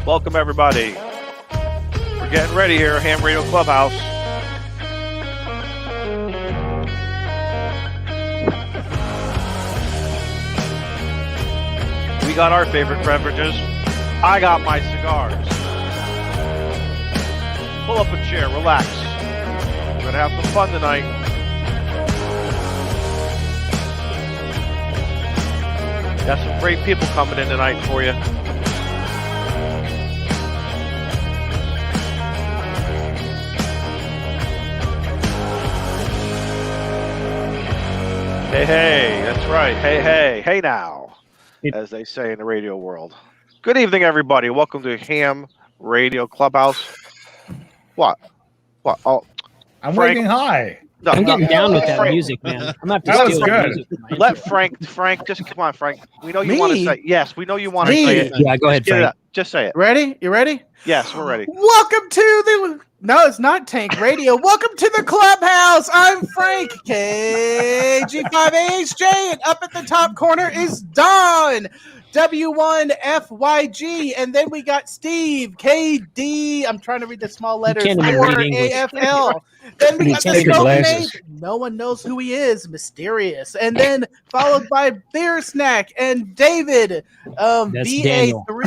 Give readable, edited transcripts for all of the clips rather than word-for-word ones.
Welcome, everybody. We're getting ready here, Ham Radio Clubhouse. We got our favorite beverages. I got my cigars. Pull up a chair, relax. We're going to have some fun tonight. Got some great people coming in tonight for you. Hey, hey, that's right. Hey, hey, hey now, as they say in the radio world. Good evening, everybody. Welcome to Ham Radio Clubhouse. What? Oh, I'm Frank, waving high. No, I'm getting down with that music, man. I'm going to have to steal that music. Let Frank, just come on, Frank. We know you want to say yes. We know you want to say it. Yeah, go ahead, Frank. Just say it. Ready? You ready? Yes, we're ready. Welcome to the... No, it's not Tank Radio. Welcome to the Clubhouse. I'm Frank, KG5HJ, and up at the top corner is Don, W1FYG, and then we got Steve, KD. I'm trying to read the small letters. 4AFL. Then we got the smoke name. No one knows who he is. Mysterious. And then followed by Beer Snack and David, BA3.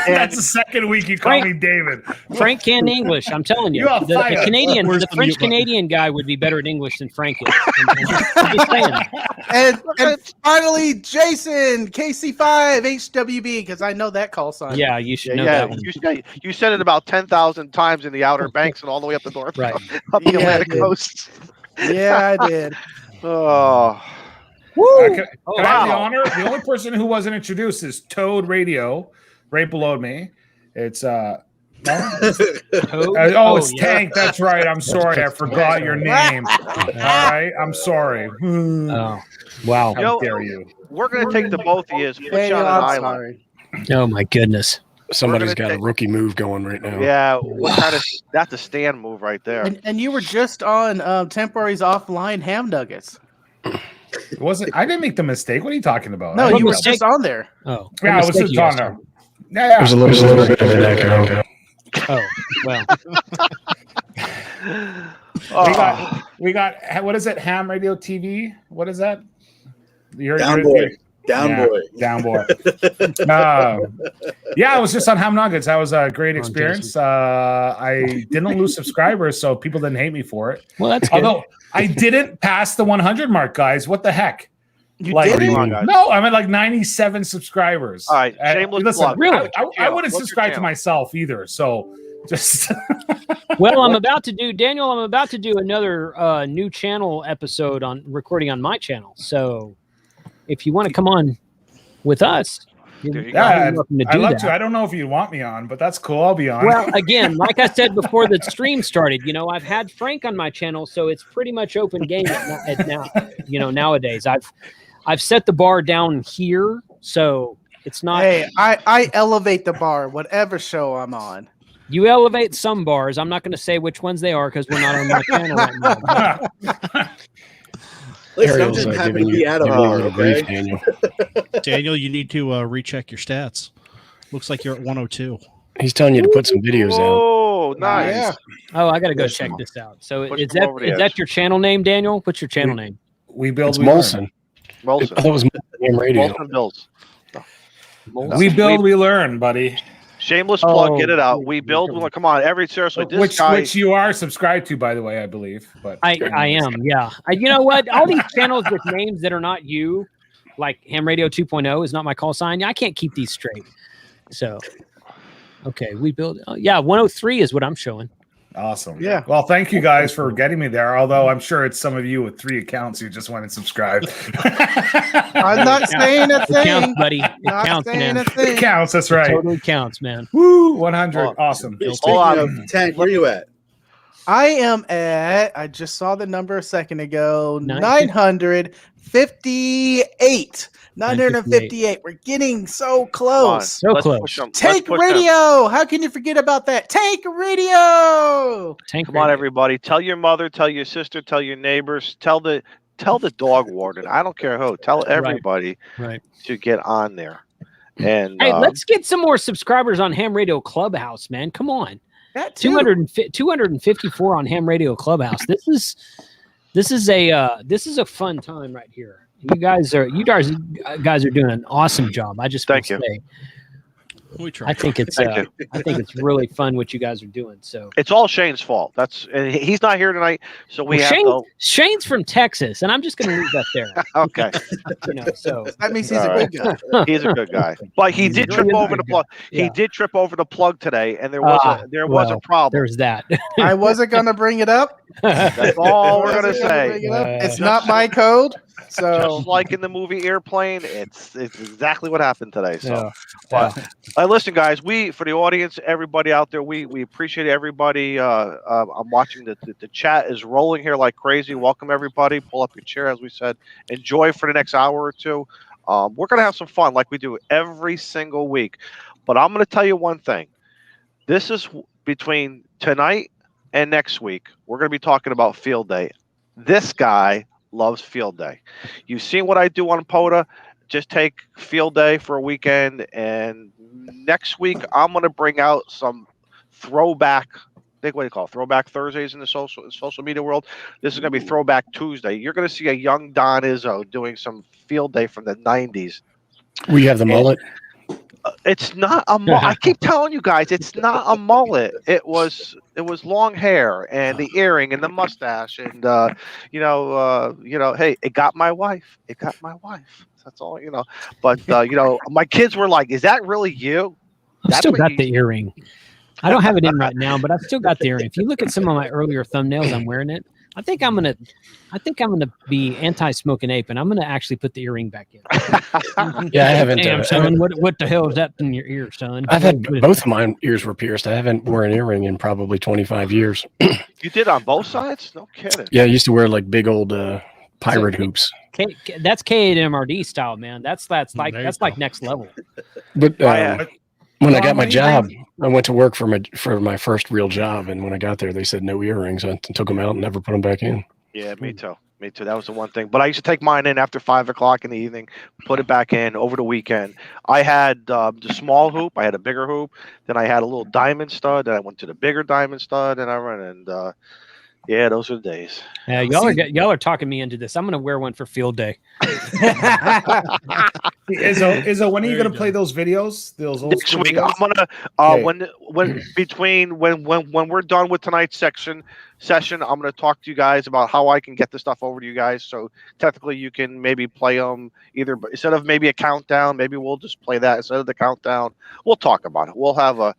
That's the second week you call me David. Frank can English. I'm telling you. The Canadian, the French Canadian guy would be better at English than Frank is. I'm just saying. And finally, Jason, KC5HWB, because I know that call sign. Yeah, you should know that one. You said it about 10,000 times in the Outer Banks and all the way up the north. Right. Up the Atlantic coast. Yeah, I did. Oh. Woo! Can I have the honor? The only person who wasn't introduced is Toad Radio, right below me. It's it's Tank. That's right. I'm sorry, I forgot your name. All right, I'm sorry. Oh, wow! How dare you? We're gonna take the both of you, put you on an island. Oh my goodness! Somebody's got a rookie move going right now. Yeah, that's a stand move right there. And you were just on Temporary's offline ham nuggets. It wasn't. I didn't make the mistake. What are you talking about? No, you were just on there. Oh, yeah, I was just on there. Yeah, there's a little bit of an echo. Oh, well. We got. What is it? Ham Radio TV. What is that? Down boy. Yeah, I was just on Ham Nuggets. That was a great experience. I didn't lose subscribers, so people didn't hate me for it. Well, that's good. Although I didn't pass the 100 mark, guys. What the heck? You didn't? No, I'm at like 97 subscribers. All right, shameless plug. Really? I wouldn't subscribe to myself either. So just well, I'm about to do another new channel episode on recording on my channel. So if you want to come on with us, I'd love to. I don't know if you want me on, but that's cool. I'll be on. Well, again, like I said before the stream started, I've had Frank on my channel, so it's pretty much open game nowadays. I've set the bar down here, so it's not. Hey, I elevate the bar, whatever show I'm on. You elevate some bars. I'm not going to say which ones they are because we're not on my channel right now. Listen, I'm just happy to be at a bar, okay? Daniel, you need to recheck your stats. Looks like you're at 102. He's telling you to put some videos out. Oh, nice. Yeah. Oh, I got to go check this out. So is that your channel name, Daniel? What's your channel name? We build. It's Molson. Molson. I thought it was Ham Radio. Molson builds. We build, we learn, buddy. Shameless plug, get it out. We build. Come on, seriously. Which you are subscribed to, by the way, I believe. But I am, yeah. You know what? All these channels with names that are not you, like Ham Radio 2.0 is not my call sign. I can't keep these straight. So, okay, we build. 103 is what I'm showing. Awesome. Yeah. Well, thank you guys for getting me there. Although I'm sure it's some of you with 3 accounts who just went and subscribed. I'm not saying a thing. It counts, buddy. It counts, man. It counts. That's right. It totally counts, man. Woo! 100. Awesome. Tank, where are you at? I am at. I just saw the number a second ago. 958. 958. We're getting so close. So close. Tank Radio. How can you forget about that? Tank Radio. Come on, everybody. Tell your mother, tell your sister, tell your neighbors, tell the dog warden. I don't care who. Tell everybody to get on there. And hey, let's get some more subscribers on Ham Radio Clubhouse, man. Come on. 254 on Ham Radio Clubhouse. This is a fun time right here. You guys are doing an awesome job. I just thank you. Say, We try. I think it's really fun what you guys are doing. So it's all Shane's fault. And he's not here tonight, so Shane's from Texas, and I'm just going to leave that there. Okay. So that means he's a good guy. He's a good guy, but he did trip over the plug. Yeah. He did trip over the plug today, and there was a problem. There's that. I wasn't going to bring it up. That's all we're going to say. It's not my code. So just like in the movie Airplane, it's exactly what happened today. So, listen, guys, for the audience, everybody out there, we appreciate everybody. I'm watching the chat is rolling here like crazy. Welcome everybody. Pull up your chair, as we said. Enjoy for the next hour or two. We're gonna have some fun like we do every single week. But I'm gonna tell you one thing. This is between tonight and next week. We're gonna be talking about Field Day. This guy loves Field Day. You've seen what I do on POTA. Just take Field Day for a weekend, and next week I'm going to bring out some throwback. What do you call it? Throwback Thursdays in the social media world. This is going to be Throwback Tuesday. You're going to see a young Don Izzo doing some Field Day from the 90s. We have the mullet. It's not a mullet. I keep telling you guys, it's not a mullet. It was long hair and the earring and the mustache and hey, it got my wife. It got my wife. That's all, But my kids were like, "Is that really you?" I've still got the earring. I don't have it in right now, but I've still got the earring. If you look at some of my earlier thumbnails, I'm wearing it. I think I'm gonna be anti-smoking ape, and I'm gonna actually put the earring back in. Yeah, I haven't. Damn, son, what the hell is that in your ear, son? I've had both of my ears were pierced. I haven't worn an earring in probably 25 years. You did on both sides? No kidding. Yeah, I used to wear like big old pirate hoops. That's K8MRD style, man. That's like next level. But when I got my job, I went to work for my first real job, and when I got there, they said no earrings. I took them out and never put them back in. Yeah, me too. Me too. That was the one thing. But I used to take mine in after 5 o'clock in the evening, put it back in over the weekend. I had the small hoop. I had a bigger hoop. Then I had a little diamond stud. Then I went to the bigger diamond stud, and yeah, those are the days. Yeah, y'all are talking me into this. I'm gonna wear one for Field Day. Izzo, when are you gonna play those videos? Those old next week. videos? I'm gonna when we're done with tonight's session, I'm gonna talk to you guys about how I can get the stuff over to you guys. So technically, you can maybe play them either instead of maybe a countdown. Maybe we'll just play that instead of the countdown. We'll talk about it. We'll have a.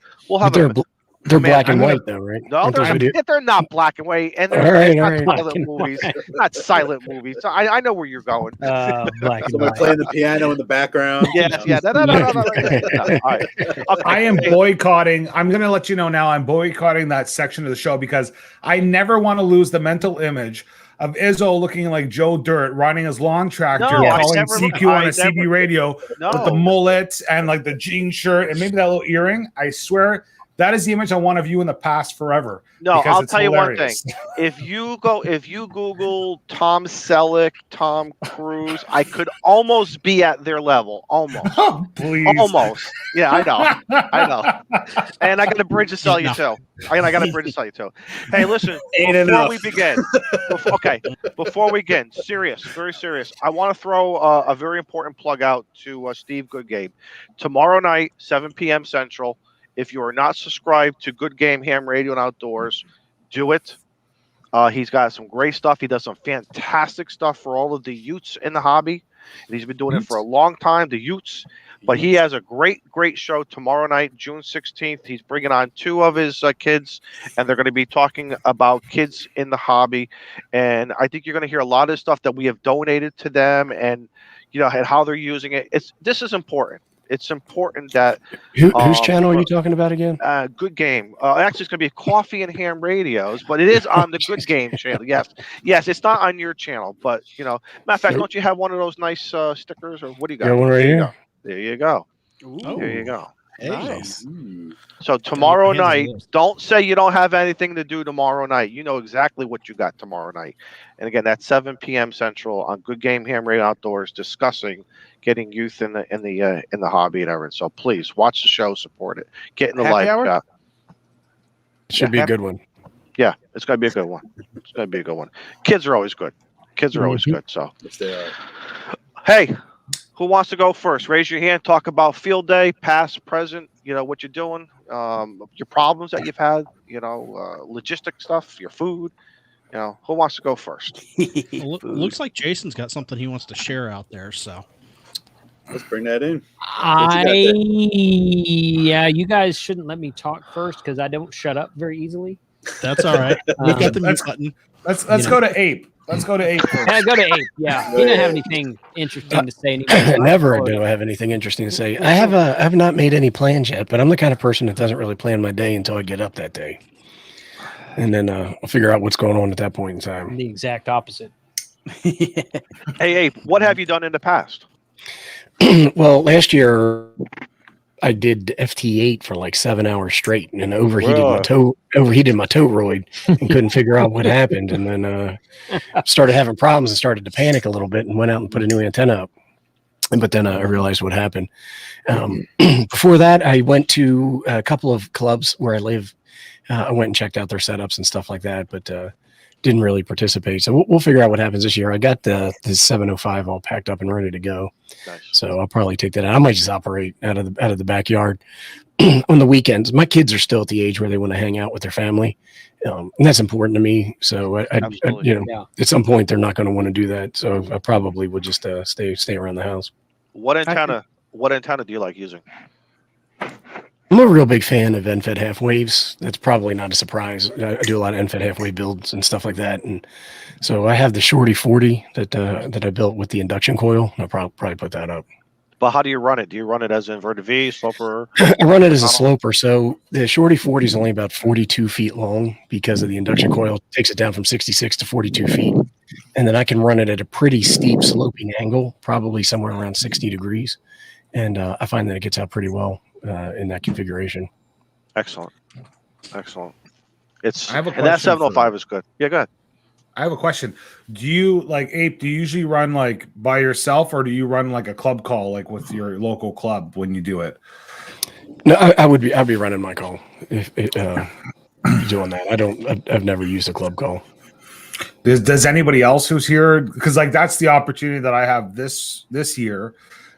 They're black and white, though, right? No, they're not black and white, and they're not silent movies. Not silent movies. So I know where you're going. Somebody playing the piano in the background. Yeah. No. Right. Okay. I am boycotting. I'm going to let you know now. I'm boycotting that section of the show because I never want to lose the mental image of Izzo looking like Joe Dirt riding his lawn tractor, calling CQ on a CB radio with the mullet and like the jean shirt and maybe that little earring. I swear. That is the image I want of you in the past forever. No, I'll tell you one thing. If you Google Tom Selleck, Tom Cruise, I could almost be at their level. Almost. Oh, please. Almost. Yeah, I know. And I got a bridge to sell you too. Hey, listen, before we begin, very serious. I want to throw a very important plug out to Steve Goodgame. Tomorrow night, 7 p.m. Central. If you are not subscribed to Goodgame Ham Radio and Outdoors, do it. He's got some great stuff. He does some fantastic stuff for all of the youths in the hobby. And he's been doing it for a long time, the youths. But he has a great show tomorrow night, June 16th. He's bringing on 2 of his kids, and they're going to be talking about kids in the hobby. And I think you're going to hear a lot of stuff that we have donated to them and, and how they're using it. This is important. It's important that whose channel are you talking about again? Goodgame. Actually, it's going to be Coffee and Ham Radios, but it is on the Goodgame channel. Yes, it's not on your channel, but matter of fact, don't you have one of those nice stickers, or what do you got? Got one right here. There you go. Ooh. There you go. Nice. So tomorrow night, don't say you don't have anything to do tomorrow night. You know exactly what you got tomorrow night. And again, that's 7 p.m. Central on Good Game Ham Radio Outdoors, discussing getting youth in the hobby and everything. So please watch the show, support it, get in the Happy live hour? chat. Should be a good one. Yeah, it's gonna be a good one. It's gonna be a good one. Kids are always good. Kids are always good. So, Yes, they are. hey, who wants to go first? Raise your hand. Talk about field day, past, present. You know what you're doing, your problems that you've had. You know, logistic stuff, your food. You know, who wants to go first? Looks like Jason's got something he wants to share out there. So let's bring that in. Yeah, you guys shouldn't let me talk first because I don't shut up very easily. That's all right. We've got the mute button. Let's go to Ape. Let's go to Ape first. Go to Ape. Yeah, he didn't have anything interesting to say. Never do I have anything interesting to say. I have not made any plans yet, but I'm the kind of person that doesn't really plan my day until I get up that day, and then I'll figure out what's going on at that point in time. The exact opposite. Hey, Ape, what have you done in the past? Well, last year I did FT8 for like 7 hours straight, and overheated my toroid and couldn't figure out what happened, and then started having problems and started to panic a little bit and went out and put a new antenna up. But then I realized what happened. Before that, I went to a couple of clubs where I live. I went and checked out their setups and stuff like that, but didn't really participate. So we'll figure out what happens this year. I got the 705 all packed up and ready to go. Nice. So I'll probably take that out. I might just operate out of the backyard on the weekends. My kids are still at the age where they want to hang out with their family, and that's important to me. So I at some point they're not going to want to do that. So I probably would just stay around the house. What antenna do you like using? I'm a real big fan of end-fed half waves. That's probably not a surprise. I do a lot of end-fed half wave builds and stuff like that. And so I have the Shorty 40 that I built with the induction coil. I'll probably put that up. But how do you run it? Do you run it as inverted V, sloper? I run it as a sloper. So the Shorty 40 is only about 42 feet long because of the induction coil. It takes it down from 66 to 42 feet. And then I can run it at a pretty steep sloping angle, probably somewhere around 60 degrees. And I find that it gets out pretty well in that configuration. Excellent. I have a and that 705 is good. Yeah, go ahead. I have a question. Do you Ape? Do you usually run like by yourself, or do you run like a club call, like with your local club when you do it? No, I'd be running my call if doing that. I've never used a club call. Does anybody else who's here? Because like that's the opportunity that I have this year.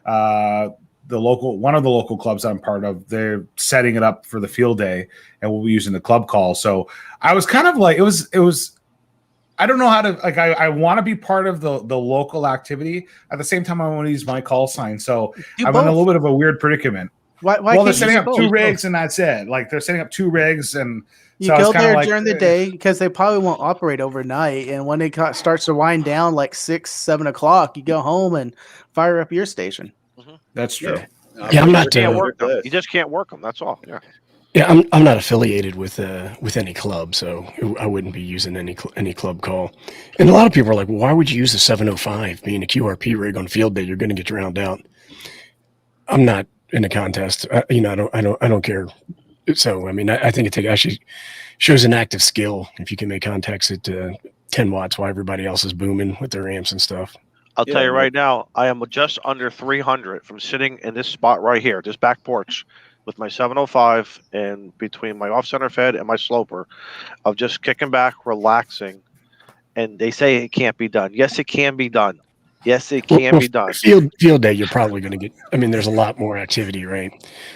One of the local clubs I'm part of, they're setting it up for the field day, and we'll be using the club call. So I was kind of like, it was. I don't know how to like. I want to be part of the local activity. At the same time, I want to use my call sign. So I'm in a little bit of a weird predicament. Why they're setting up two rigs and that's it. Like they're setting up two rigs and you go there during the day because they probably won't operate overnight. And when it starts to wind down like 6, 7 o'clock, you go home and fire up your station. Mm-hmm. That's true. Yeah, I'm not. You just can't work them. That's all. Yeah. Yeah, I'm not affiliated with any club, so I wouldn't be using any club call. And a lot of people are like, well, why would you use a 705 being a QRP rig on field day? You're going to get drowned out. I'm not in a contest. I don't care. So I mean, I think it actually shows an active skill if you can make contacts at 10 watts while everybody else is booming with their amps and stuff. I'll tell you right now, I am just under 300 from sitting in this spot right here, this back porch, with my 705 and between my off-center fed and my sloper, of just kicking back, relaxing. And they say it can't be done. Yes, it can be done. Yes, it can be done. Field day, you're probably going to get. I mean, there's a lot more activity, right?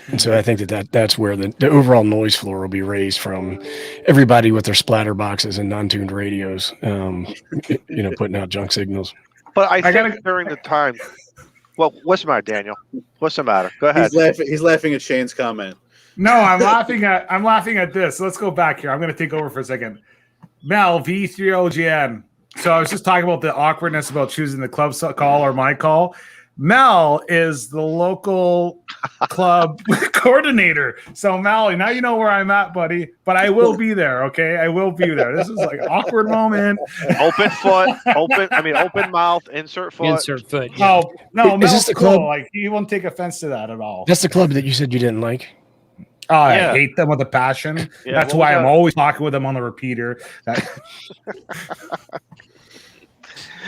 And so I think that's where the overall noise floor will be raised from everybody with their splatter boxes and non-tuned radios, putting out junk signals. But I think during the time. Well, what's the matter, Daniel? What's the matter? Go ahead. He's laughing at Shane's comment. No, I'm laughing at this. Let's go back here. I'm going to take over for a second. Mel, V3OGN. So I was just talking about the awkwardness about choosing the club call or my call. Mel is the local club coordinator. So Mel, now you know where I'm at, buddy. But I will be there. Okay, I will be there. This is like an awkward moment. Open foot, open mouth, insert foot. Insert foot. Yeah. Oh no, Is Mel's this the cool. club? Like he won't take offense to that at all. That's the club that you said you didn't like. Oh, Yeah. I hate them with a passion. Yeah, That's what why was I'm that? always talking with them on the repeater.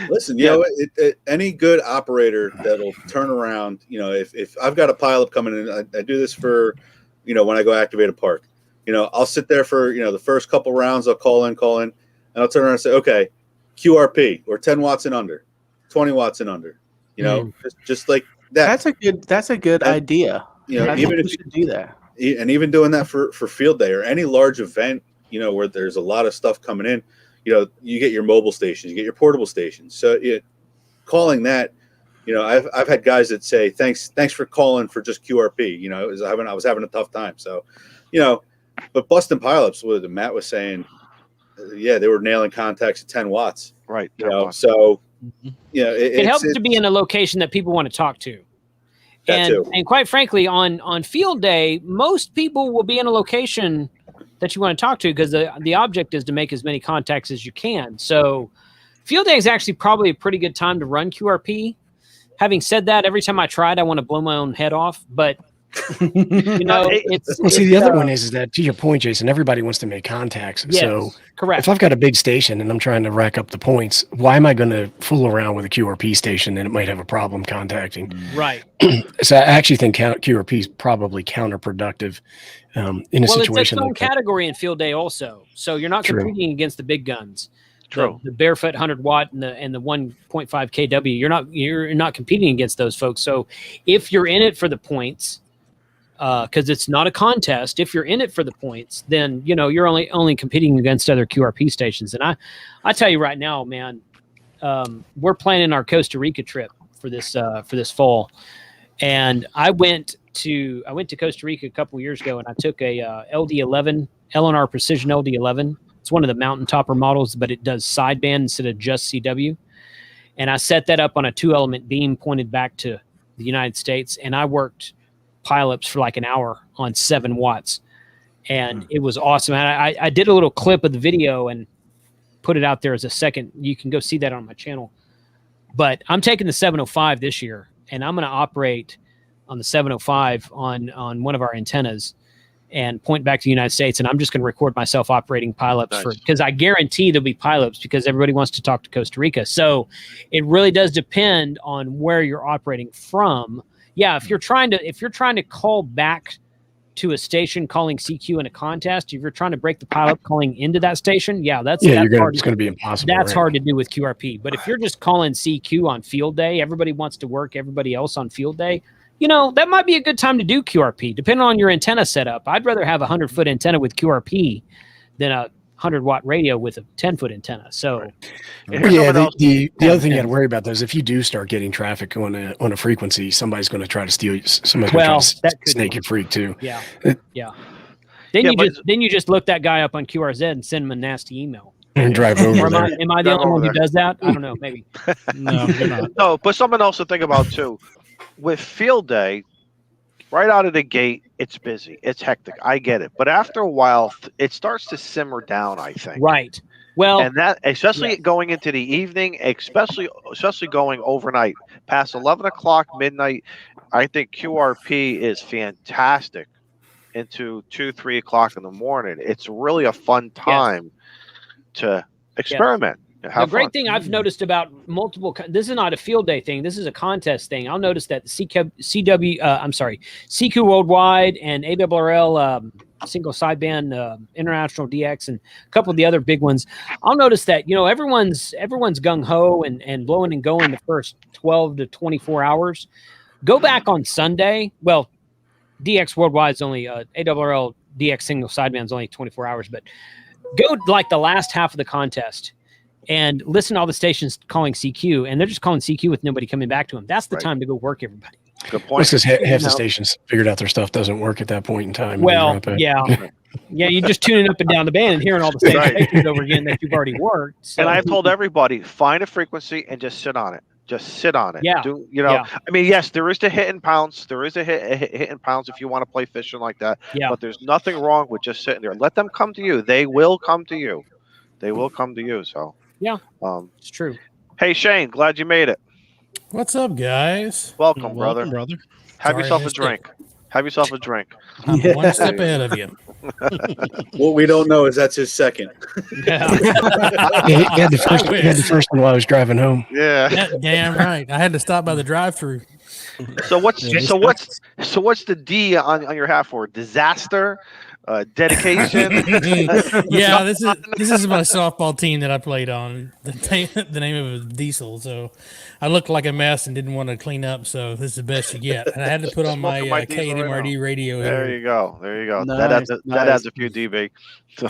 Listen, you know, any good operator that'll turn around, you know, if I've got a pileup coming in, I do this for, you know, when I go activate a park, you know, I'll sit there for, you know, the first couple rounds, I'll call in, and I'll turn around and say, okay, QRP or 10 watts and under, 20 watts and under, you know, just like that. That's a good idea. You know, I even think if we should do that. And even doing that for field day or any large event, you know, where there's a lot of stuff coming in, you know, you get your mobile stations, you get your portable stations. So calling that, you know, I've had guys that say, thanks for calling for just QRP, you know, I was having a tough time. So, you know, but busting pileups, what Matt was saying, yeah, they were nailing contacts at 10 watts. Right. You know, so, you know, It helps to be in a location that people want to talk to. And quite frankly, on field day, most people will be in a location that you want to talk to because the object is to make as many contacts as you can. So field day is actually probably a pretty good time to run QRP. Having said that, every time I try it, I want to blow my own head off. But, you know, the other one is that, to your point, Jason, everybody wants to make contacts. Yes, so correct. If I've got a big station and I'm trying to rack up the points, why am I going to fool around with a QRP station that it might have a problem contacting? Right. So I actually think QRP is probably counterproductive in a situation it's its own like that. category in field day also. So you're not competing against the big guns. True. The barefoot 100 watt and the 1.5 kW. You're not competing against those folks. So if you're in it for the points, because it's not a contest, if you're in it for the points, then you know you're only competing against other QRP stations. And I tell you right now, man, we're planning our Costa Rica trip for this fall, and I went to Costa Rica a couple years ago, and I took a LD11 LNR Precision LD11. It's one of the mountain topper models, but it does sideband instead of just CW. And I set that up on a 2-element beam pointed back to the United States, and I worked pileups for like an hour on 7 watts, and it was awesome. And I did a little clip of the video and put it out there as a second. You can go see that on my channel. But I'm taking the 705 this year, and I'm going to operate on the 705 on one of our antennas and point back to the United States. And I'm just going to record myself operating pileups because I guarantee there'll be pileups because everybody wants to talk to Costa Rica. So it really does depend on where you're operating from. Yeah, if you're trying to call back to a station calling CQ in a contest, if you're trying to break the pileup calling into that station, that's hard. It's going to be impossible. That's hard to do with QRP. But if you're just calling CQ on field day, everybody wants to work everybody else on field day. You know, that might be a good time to do QRP, depending on your antenna setup. I'd rather have a 100-foot antenna with QRP than a 100-watt radio with a 10-foot antenna. So, the other thing you got to worry about though is if you do start getting traffic on a frequency, somebody's going to try to steal you. Somebody's going to try to snake your freak too. Yeah, yeah. Then you just look that guy up on QRZ and send him a nasty email. And drive over. Am I the only one who does that? I don't know. Maybe. No, you're not. No, but something else to think about too. With field day, right out of the gate, it's busy. It's hectic. I get it. But after a while, it starts to simmer down, I think. Right. Well, and that, especially going into the evening, especially going overnight, past 11 o'clock, midnight, I think QRP is fantastic into 2, 3 o'clock in the morning. It's really a fun time to experiment. The great thing I've noticed about multiple, this is not a field day thing. This is a contest thing. I'll notice that CQ Worldwide and ARRL single sideband international DX and a couple of the other big ones. I'll notice that, you know, everyone's gung ho and blowing and going the first 12 to 24 hours. Go back on Sunday. Well, DX Worldwide is only ARRL DX single sideband is only 24 hours, but go like the last half of the contest and listen to all the stations calling CQ, and they're just calling CQ with nobody coming back to them. That's the time to go work everybody. Good point. Because half the stations figured out their stuff doesn't work at that point in time. Well, yeah. You're just tuning up and down the band and hearing all the same stations over again that you've already worked. So. And I've told everybody, find a frequency and just sit on it. Just sit on it. Yeah. I mean, yes, there is the hit and pounce. There is a hit and pounce if you want to play fishing like that. Yeah. But there's nothing wrong with just sitting there. Let them come to you. They will come to you. They will come to you. So yeah, it's true. Hey Shane, glad you made it. What's up, guys? Welcome, brother. Have Sorry, yourself a drink. Have yourself a drink. I'm one step ahead of you. What we don't know is that's his second. Yeah, he had the first one while I was driving home. Yeah. Damn right. I had to stop by the drive-through. So what's the D on your hat for? Disaster, dedication. Yeah, this is my softball team that I played on. The name of it was Diesel. So I looked like a mess and didn't want to clean up. So this is the best you get. And I had to put on my KNMRD radio. There you go. Nice, that adds a few dB. So.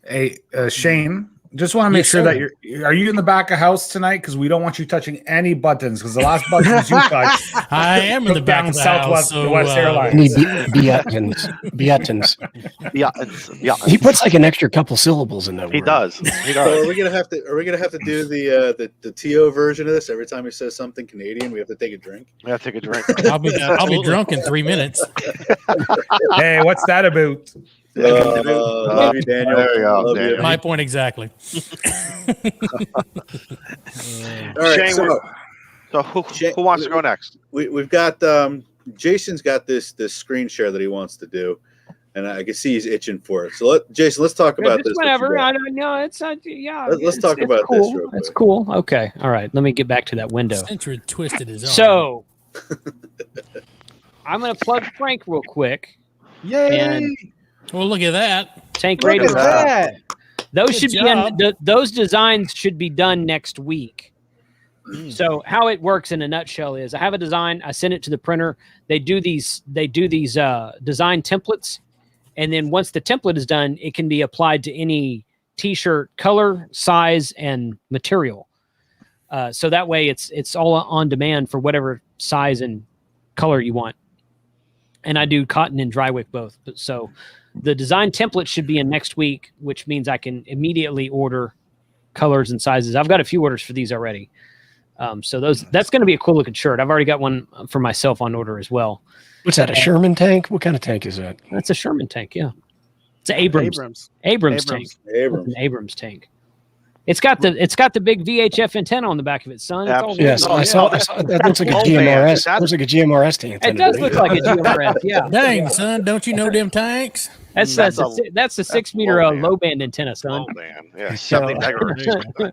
Hey, Shane. Just want to make sure that are you in the back of house tonight? Because we don't want you touching any buttons. Because the last buttons you touched, I am in the back of the Southwest, house. So, West Airlines. Beatons. He puts like an extra couple syllables in that word. He does. So are we gonna have to do the TO version of this every time he says something Canadian? We have to take a drink. We have to take a drink. I'll be drunk in 3 minutes. Hey, what's that about? Love you, Daniel. There you go, Love you. My point exactly. All right, Shane, so who wants to go next? We've got Jason's got this screen share that he wants to do, and I can see he's itching for it. So Jason, let's talk about this. Whatever. I don't know. It's yeah. Let's talk about cool. this real quick. That's cool. Okay. All right. Let me get back to that window. Century twisted his arm. So I'm gonna plug Frank real quick. Yay! And well, look at that. Tank Look Radio. at that. Those Good should job. be those designs should be done next week. So how it works in a nutshell is I have a design, I send it to the printer, they do these design templates, and then once the template is done, it can be applied to any t-shirt color, size, and material. So that way it's all on demand for whatever size and color you want. And I do cotton and dry wick both. So the design template should be in next week, which means I can immediately order colors and sizes. I've got a few orders for these already. So that's going to be a cool looking shirt. I've already got one for myself on order as well. What's that? A Sherman tank? What kind of tank is that? That's a Sherman tank. Yeah. It's an Abrams tank. It's an Abrams tank. It's got the big VHF antenna on the back of it, son. It's all yes, I saw that looks like a GMRS. Looks like a GMRS antenna. It does look like a GMRS. Yeah. Dang, son, don't you know them tanks? That's a 6 meter low band antenna, son. Oh man, yeah, 70 megahertz.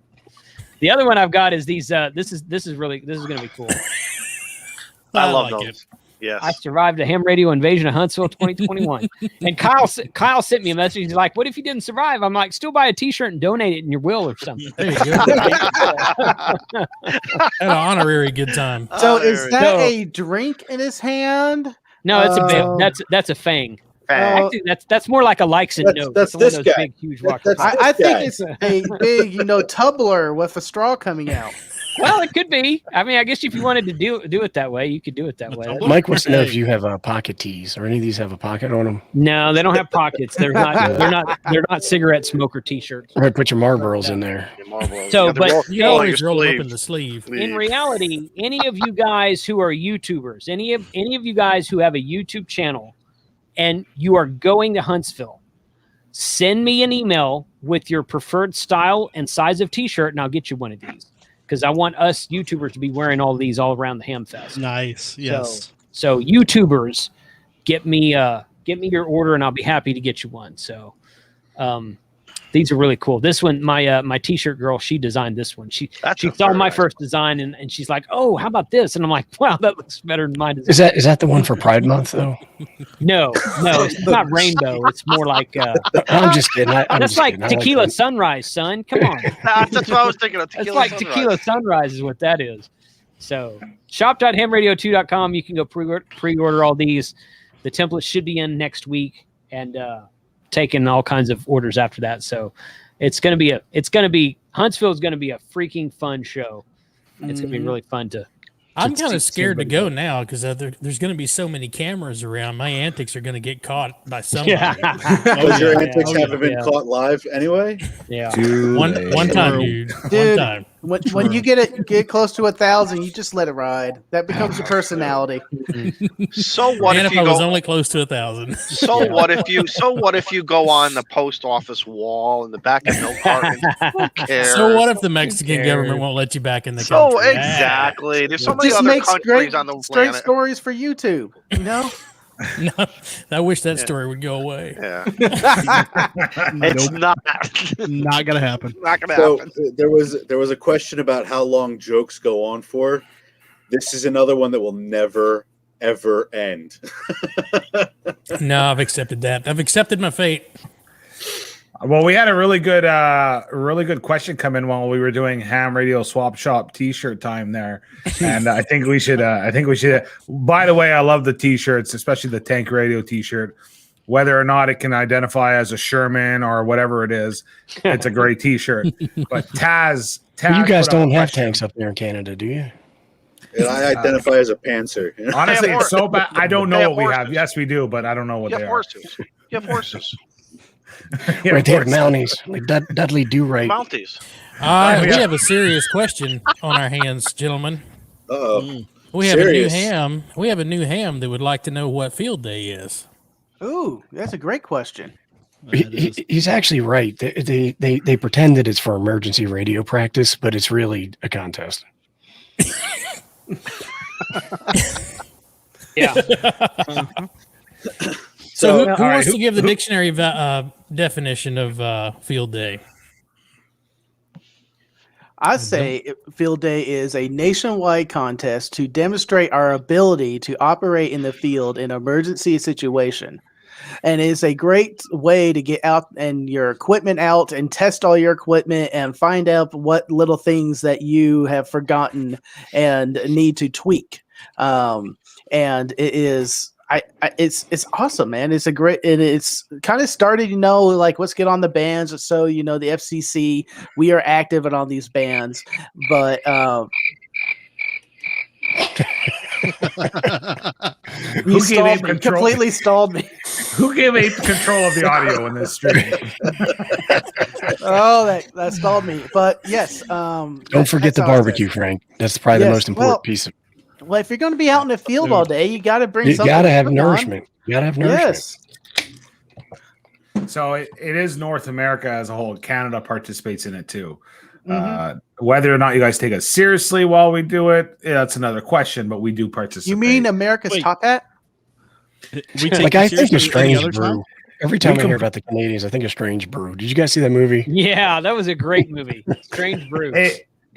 The other one I've got is these. This is going to be cool. I love those. Yes. I survived a ham radio invasion of Huntsville 2021. And Kyle sent me a message. He's like, "What if you didn't survive?" I'm like, "Still buy a T-shirt and donate it in your will or something." There you go. Had an honorary good time. So is that a drink in his hand? No, it's a that's a fang. Actually, that's more like a likes and notes. That's one of this those guy. big, huge rock. I think it's a big, tumbler with a straw coming out. Well, it could be. I mean, I guess if you wanted to do it that way, you could do it that way. Mike wants to know if you have pocket tees or any of these have a pocket on them. No, they don't have pockets. They're not cigarette smoker T-shirts. Or put your Marlboros in there. So, but you always roll it up in the sleeve. In reality, any of you guys who are YouTubers, any of you guys who have a YouTube channel, and you are going to Huntsville, send me an email with your preferred style and size of T-shirt, and I'll get you one of these. Because I want us YouTubers to be wearing all these all around the Ham Fest. Nice, yes. So YouTubers, get me your order, and I'll be happy to get you one. So, these are really cool. This one, my T-shirt girl, she designed this one. She saw my first design, and she's like, "Oh, how about this?" And I'm like, "Wow, that looks better than mine." Is that the one for Pride Month though? No, it's not rainbow. It's more like I'm just kidding. That's like Tequila Sunrise, son. Come on. That's what I was thinking of. It's like Tequila Sunrise is what that is. So shop.hamradio2.com. You can go pre-order all these. The template should be in next week, and taking all kinds of orders after that. So Huntsville is going to be a freaking fun show. It's going to be really fun to. I'm kind of scared to go now because there's going to be so many cameras around. My antics are going to get caught by somebody. Because your antics haven't been caught live anyway? Yeah. One time, dude. One time. When you get close to 1,000, you just let it ride. That becomes your personality. So what And if if you I was go? only close to 1,000? So what if you go on the post office wall in the back of milk cartons? Who cares? So what if the Mexican government won't let you back in the So country? exactly. There's so many Just other makes countries on the straight planet. stories for YouTube. You know. No, I wish that story would go away. Yeah. It's not Not gonna happen. not gonna So happen. there was a question about how long jokes go on for. This is another one that will never ever end. No, I've accepted that. I've accepted my fate. Well, we had a really good question come in while we were doing Ham Radio Swap Shop T-shirt time there, and I think we should. By the way, I love the T-shirts, especially the Tank Radio T-shirt. Whether or not it can identify as a Sherman or whatever it is, it's a great T-shirt. But Taz, You guys put up a don't have question. tanks up there in Canada, do you? And I identify as a Panzer. Honestly, They have it's so bad. I don't They know have what we have. horses. Yes, we do, but I don't know what You they have are. horses. You have horses. Yeah, Right there, horses. Mounties, like Dudley Do Right. Mounties. We have a serious question on our hands, gentlemen. Uh-oh. We have a new Serious. ham. We have a new ham that would like to know what field day is. Ooh, that's a great question. He's actually right. They pretend that it's for emergency radio practice, but it's really a contest. Yeah. So who all right, wants to give the dictionary definition of field day? I say Field Day is a nationwide contest to demonstrate our ability to operate in the field in an emergency situation. And it's a great way to get out and your equipment out and test all your equipment and find out what little things that you have forgotten and need to tweak. And it is it's awesome, man. It's a great, and it's kind of started, like, let's get on the bands. So, the FCC, we are active in all these bands, but completely stalled me. Who gave Ape control of the audio in this stream? Oh, that stalled me. But yes, Don't forget the barbecue, Frank. That's probably the most important piece of. Well, if you're going to be out in the field all day, you got to bring something. You got to have on. nourishment. You got to have nourishment. Yes. So it is North America as a whole. Canada participates in it too. Whether or not you guys take us seriously while we do it, that's another question. But we do participate. You mean America's Top Hat? I think a strange brew. Every time I hear about the Canadians, I think a strange brew. Did you guys see that movie? Yeah, that was a great movie. Strange Brew.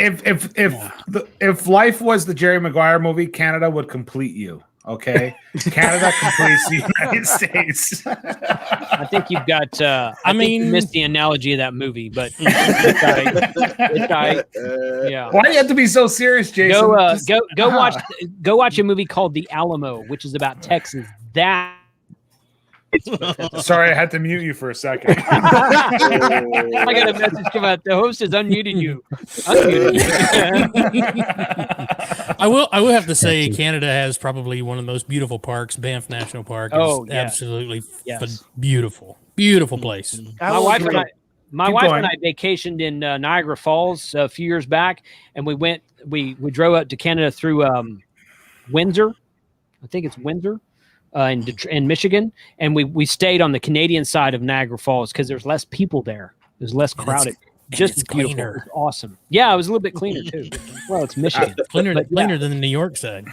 If life was the Jerry Maguire movie, Canada would complete you. Okay, Canada completes the United States. I think you've got. I think you missed the analogy of that movie, but yeah. Why do you have to be so serious, Jason? Go watch a movie called The Alamo, which is about Texas. That. Sorry, I had to mute you for a second. I got a message come out. The host has unmuted you. I will have to say Canada has probably one of the most beautiful parks. Banff National Park is absolutely beautiful place. My wife and I vacationed in Niagara Falls a few years back, and we drove up to Canada through Windsor. I think it's Windsor. In Michigan, and we stayed on the Canadian side of Niagara Falls because there's less people there. There's less crowded. Just cleaner. It was awesome. Yeah, it was a little bit cleaner too. Well, it's Michigan. Cleaner than the New York side.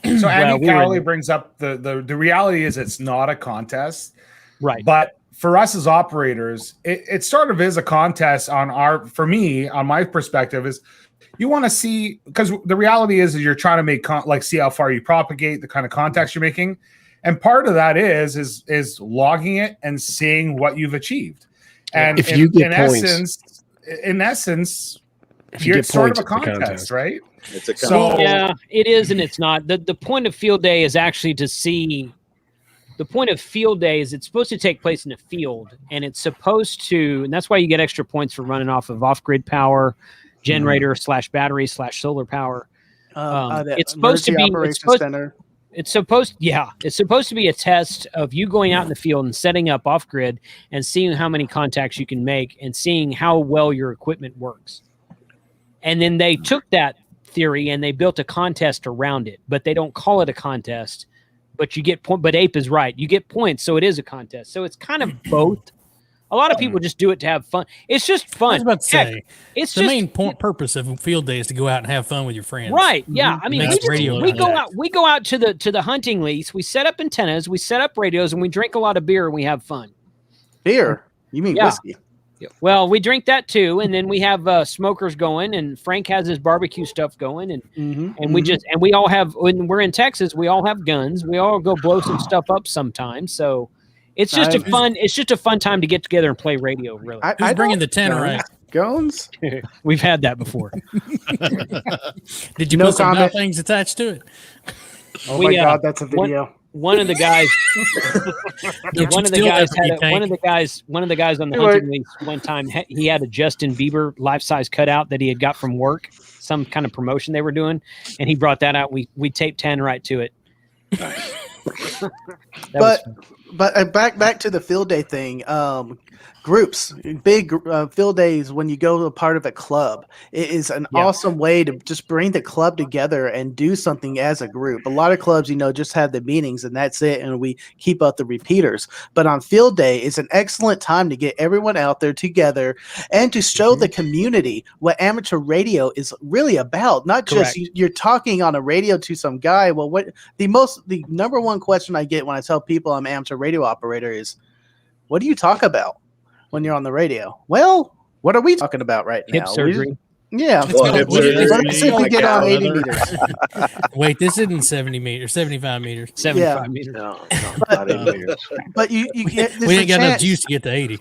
So Andy Cowley brings up the reality is it's not a contest, right? But for us as operators, it sort of is a contest on my perspective is. You want to see, because the reality is you're trying to make see how far you propagate, the kind of contacts you're making, and part of that is logging it and seeing what you've achieved. And if you get points, in essence, it's sort of a contest, right? It's a contest. Yeah, it is, and it's not. The point of field day is actually to see. The point of field day is it's supposed to take place in a field, and it's supposed to, and that's why you get extra points for running off-grid power. Generator / battery / solar power. It's supposed to be. It's supposed to be a test of you going out in the field and setting up off grid and seeing how many contacts you can make and seeing how well your equipment works. And then they took that theory and they built a contest around it, but they don't call it a contest. But you get point. But Ape is right. You get points, so it is a contest. So it's kind of both. A lot of people just do it to have fun. It's just fun. I was about to say, it's the just, main purpose of field day is to go out and have fun with your friends. Right? Yeah. I mean, we go out to the hunting lease. We set up antennas. We set up radios, and we drink a lot of beer and we have fun. Beer? You mean whiskey? Well, we drink that too, and then we have smokers going, and Frank has his barbecue stuff going, and we all have. When we're in Texas, we all have guns. We all go blow some stuff up sometimes. So it's just a fun time to get together and play radio. Really, who's bringing the tannerite? Guns? We've had that before. Did you put some things attached to it? Oh my God, that's a video. One of the guys on the hunting lease one time, he had a Justin Bieber life-size cutout that he had got from work, some kind of promotion they were doing, and he brought that out. We taped tannerite to it. But back to the field day thing. Groups, big field days when you go to a part of a club. It is an awesome way to just bring the club together and do something as a group. A lot of clubs, just have the meetings and that's it, and we keep up the repeaters. But on field day, it's an excellent time to get everyone out there together and to show the community what amateur radio is really about. Not just you're talking on a radio to some guy. Well, the number one question I get when I tell people I'm an amateur radio operator is, what do you talk about when you're on the radio? Well, what are we talking about right now? Hip surgery. Let's see if we get on 80 meters. Wait, this isn't 70 meters, 75 meters. 75 meters. No, not 80 meters. But you get this. We ain't got enough juice to get to 80.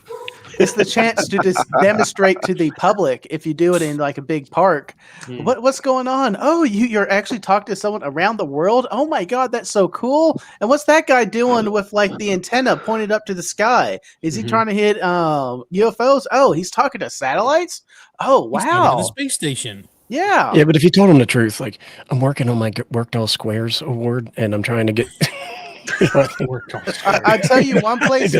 It's the chance to just demonstrate to the public, if you do it in like a big park, what's going on? Oh, you're actually talking to someone around the world? Oh my God, that's so cool. And what's that guy doing with like the antenna pointed up to the sky? Is he trying to hit UFOs? Oh, he's talking to satellites? Oh, wow. The space station. Yeah. Yeah, but if you told him the truth, like, I'm working on my Worked All Squares award and I'm trying to get... I'll tell you one place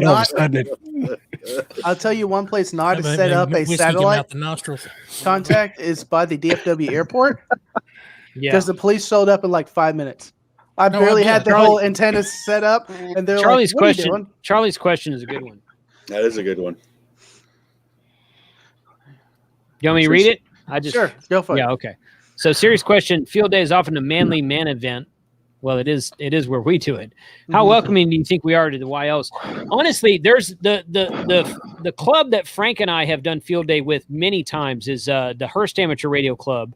not to set up a satellite contact is by the DFW airport. Because the police showed up in like 5 minutes. I barely had the whole antenna set up, and they're Charlie's like, "What are you doing?" Charlie's question is a good one. That is a good one. You want me to read it? Sure, go for it. Yeah, okay. So, serious question. Field day is often a manly man event. Well, it is where we do it. How welcoming do you think we are to the YLs? Honestly, there's the club that Frank and I have done field day with many times is the Hearst Amateur Radio Club,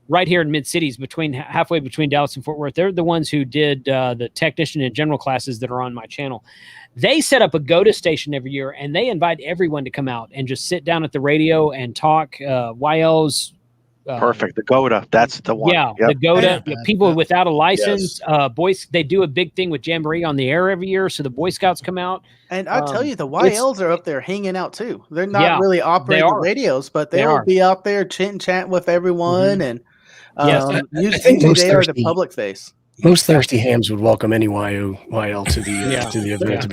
right here in Mid-Cities, halfway between Dallas and Fort Worth. They're the ones who did the technician and general classes that are on my channel. They set up a GOTA station every year, and they invite everyone to come out and just sit down at the radio and talk YLs. Perfect. The GOTA. That's the one. Yeah, the GOTA. People without a license. Boys, they do a big thing with Jamboree on the air every year, so the Boy Scouts come out. And I tell you, the YLs are up there hanging out too. They're not really operating radios, but they'll be out there chit-chatting with everyone. And usually they are the public face. Most thirsty hams would welcome any YL to the event. To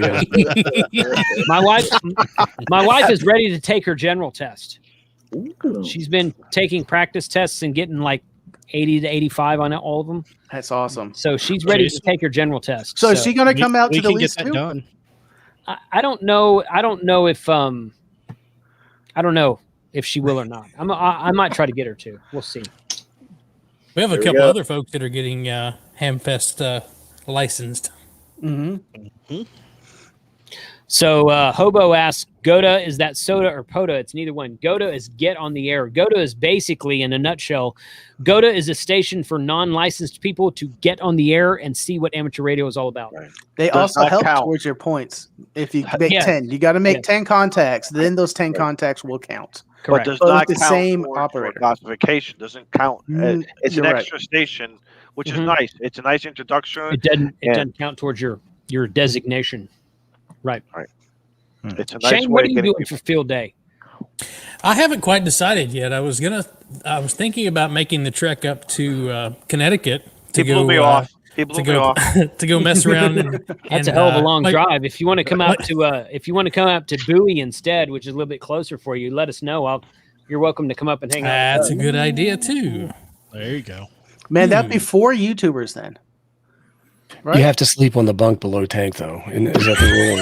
be honest, my wife is ready to take her general test. She's been taking practice tests and getting like 80 to 85 on all of them. That's awesome. So she's ready to take her general test. So is she going to come out to the lease too? Done. I don't know. I don't know if she will or not. I might try to get her to. We'll see. We have a couple other folks that are getting Hamfest licensed. So Hobo asks, GOTA, is that soda or POTA? It's neither one. GOTA is get on the air. GOTA is basically, in a nutshell, GOTA is a station for non-licensed people to get on the air and see what amateur radio is all about. Right. They also help towards your points. If you make 10, you got to make 10 contacts. Then those 10 contacts will count. Correct. But does not the count same operator. Classification doesn't count. It's an extra station, which is nice. It's a nice introduction. It doesn't count towards your designation. Right. It's a nice Shane, what are you doing for field day? I haven't quite decided yet. I was thinking about making the trek up to Connecticut to go mess around. That's a hell of a long drive. If you want to come out to Bowie instead, which is a little bit closer for you, let us know. you're welcome to come up and hang out. That's a good idea too. There you go. Man, that'd be 4 YouTubers then. Right? You have to sleep on the bunk below tank, though. Is that the rule?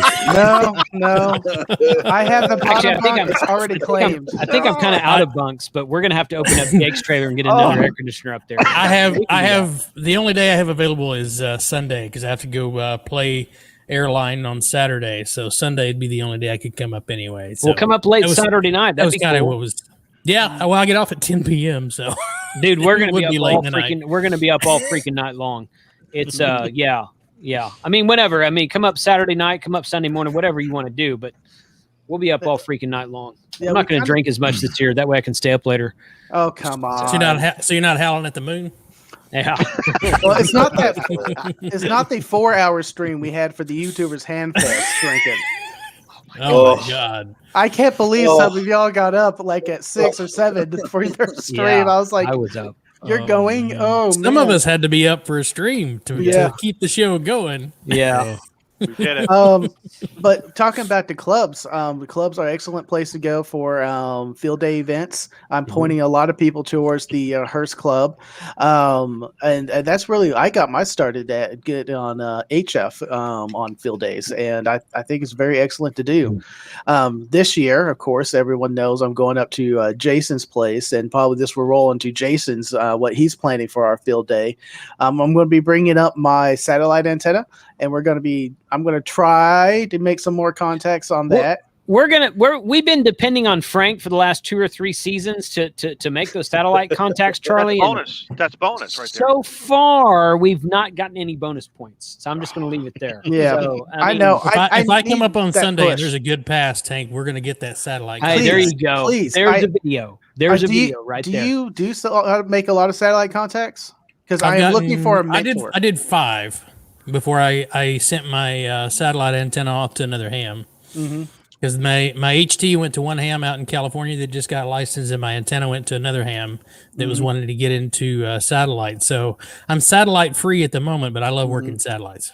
No. I have the bottom Actually, bunk that's already claimed. I think I'm kind of out of bunks, but we're gonna have to open up Jake's trailer and get another air conditioner up there. I have the only day I have available is Sunday because I have to go play airline on Saturday. So Sunday would be the only day I could come up anyway. So we'll come up late Saturday night. That was kind of what was. Yeah, well, I get off at 10 p.m. So, dude, we're gonna Would be be up late all tonight. freaking. We're gonna be up all freaking night long. It's yeah. I mean, whenever. I mean, come up Saturday night, come up Sunday morning, whatever you want to do. But we'll be up all freaking night long. Yeah, I'm not going to drink as much this year. That way, I can stay up later. Oh, come on. So you're not howling at the moon? Yeah. Well, it's not that. It's not the 4-hour stream we had for the YouTubers Handfest drinking. Oh my God! I can't believe some of y'all got up like at 6 or 7 for your stream. Yeah, I was like, I was up. You're going? Oh, Some of us had to be up for a stream to keep the show going. Yeah. We did it. But talking about the clubs are an excellent place to go for field day events. I'm pointing a lot of people towards the Hearst Club, and that's really I got my started at get on HF on field days, and I think it's very excellent to do. This year, of course, everyone knows I'm going up to Jason's place, and probably this will roll into Jason's what he's planning for our field day. I'm going to be bringing up my satellite antenna. And I'm going to try to make some more contacts on that. We've been depending on Frank for the last 2 or 3 seasons to make those satellite contacts, Charlie. That's bonus right there. So far, we've not gotten any bonus points. So I'm just going to leave it there. Yeah, so, I know. If I come up on Sunday and push. there's a good pass, Tank, we're going to get that satellite. Hey, there you go. Please. There's a video. There's a video right there. Do you make a lot of satellite contacts? Because I am looking for a mentor. I did 5 before I sent my satellite antenna off to another ham. Because my HT went to one ham out in California that just got licensed, and my antenna went to another ham that was wanting to get into satellite. So I'm satellite free at the moment, but I love working satellites.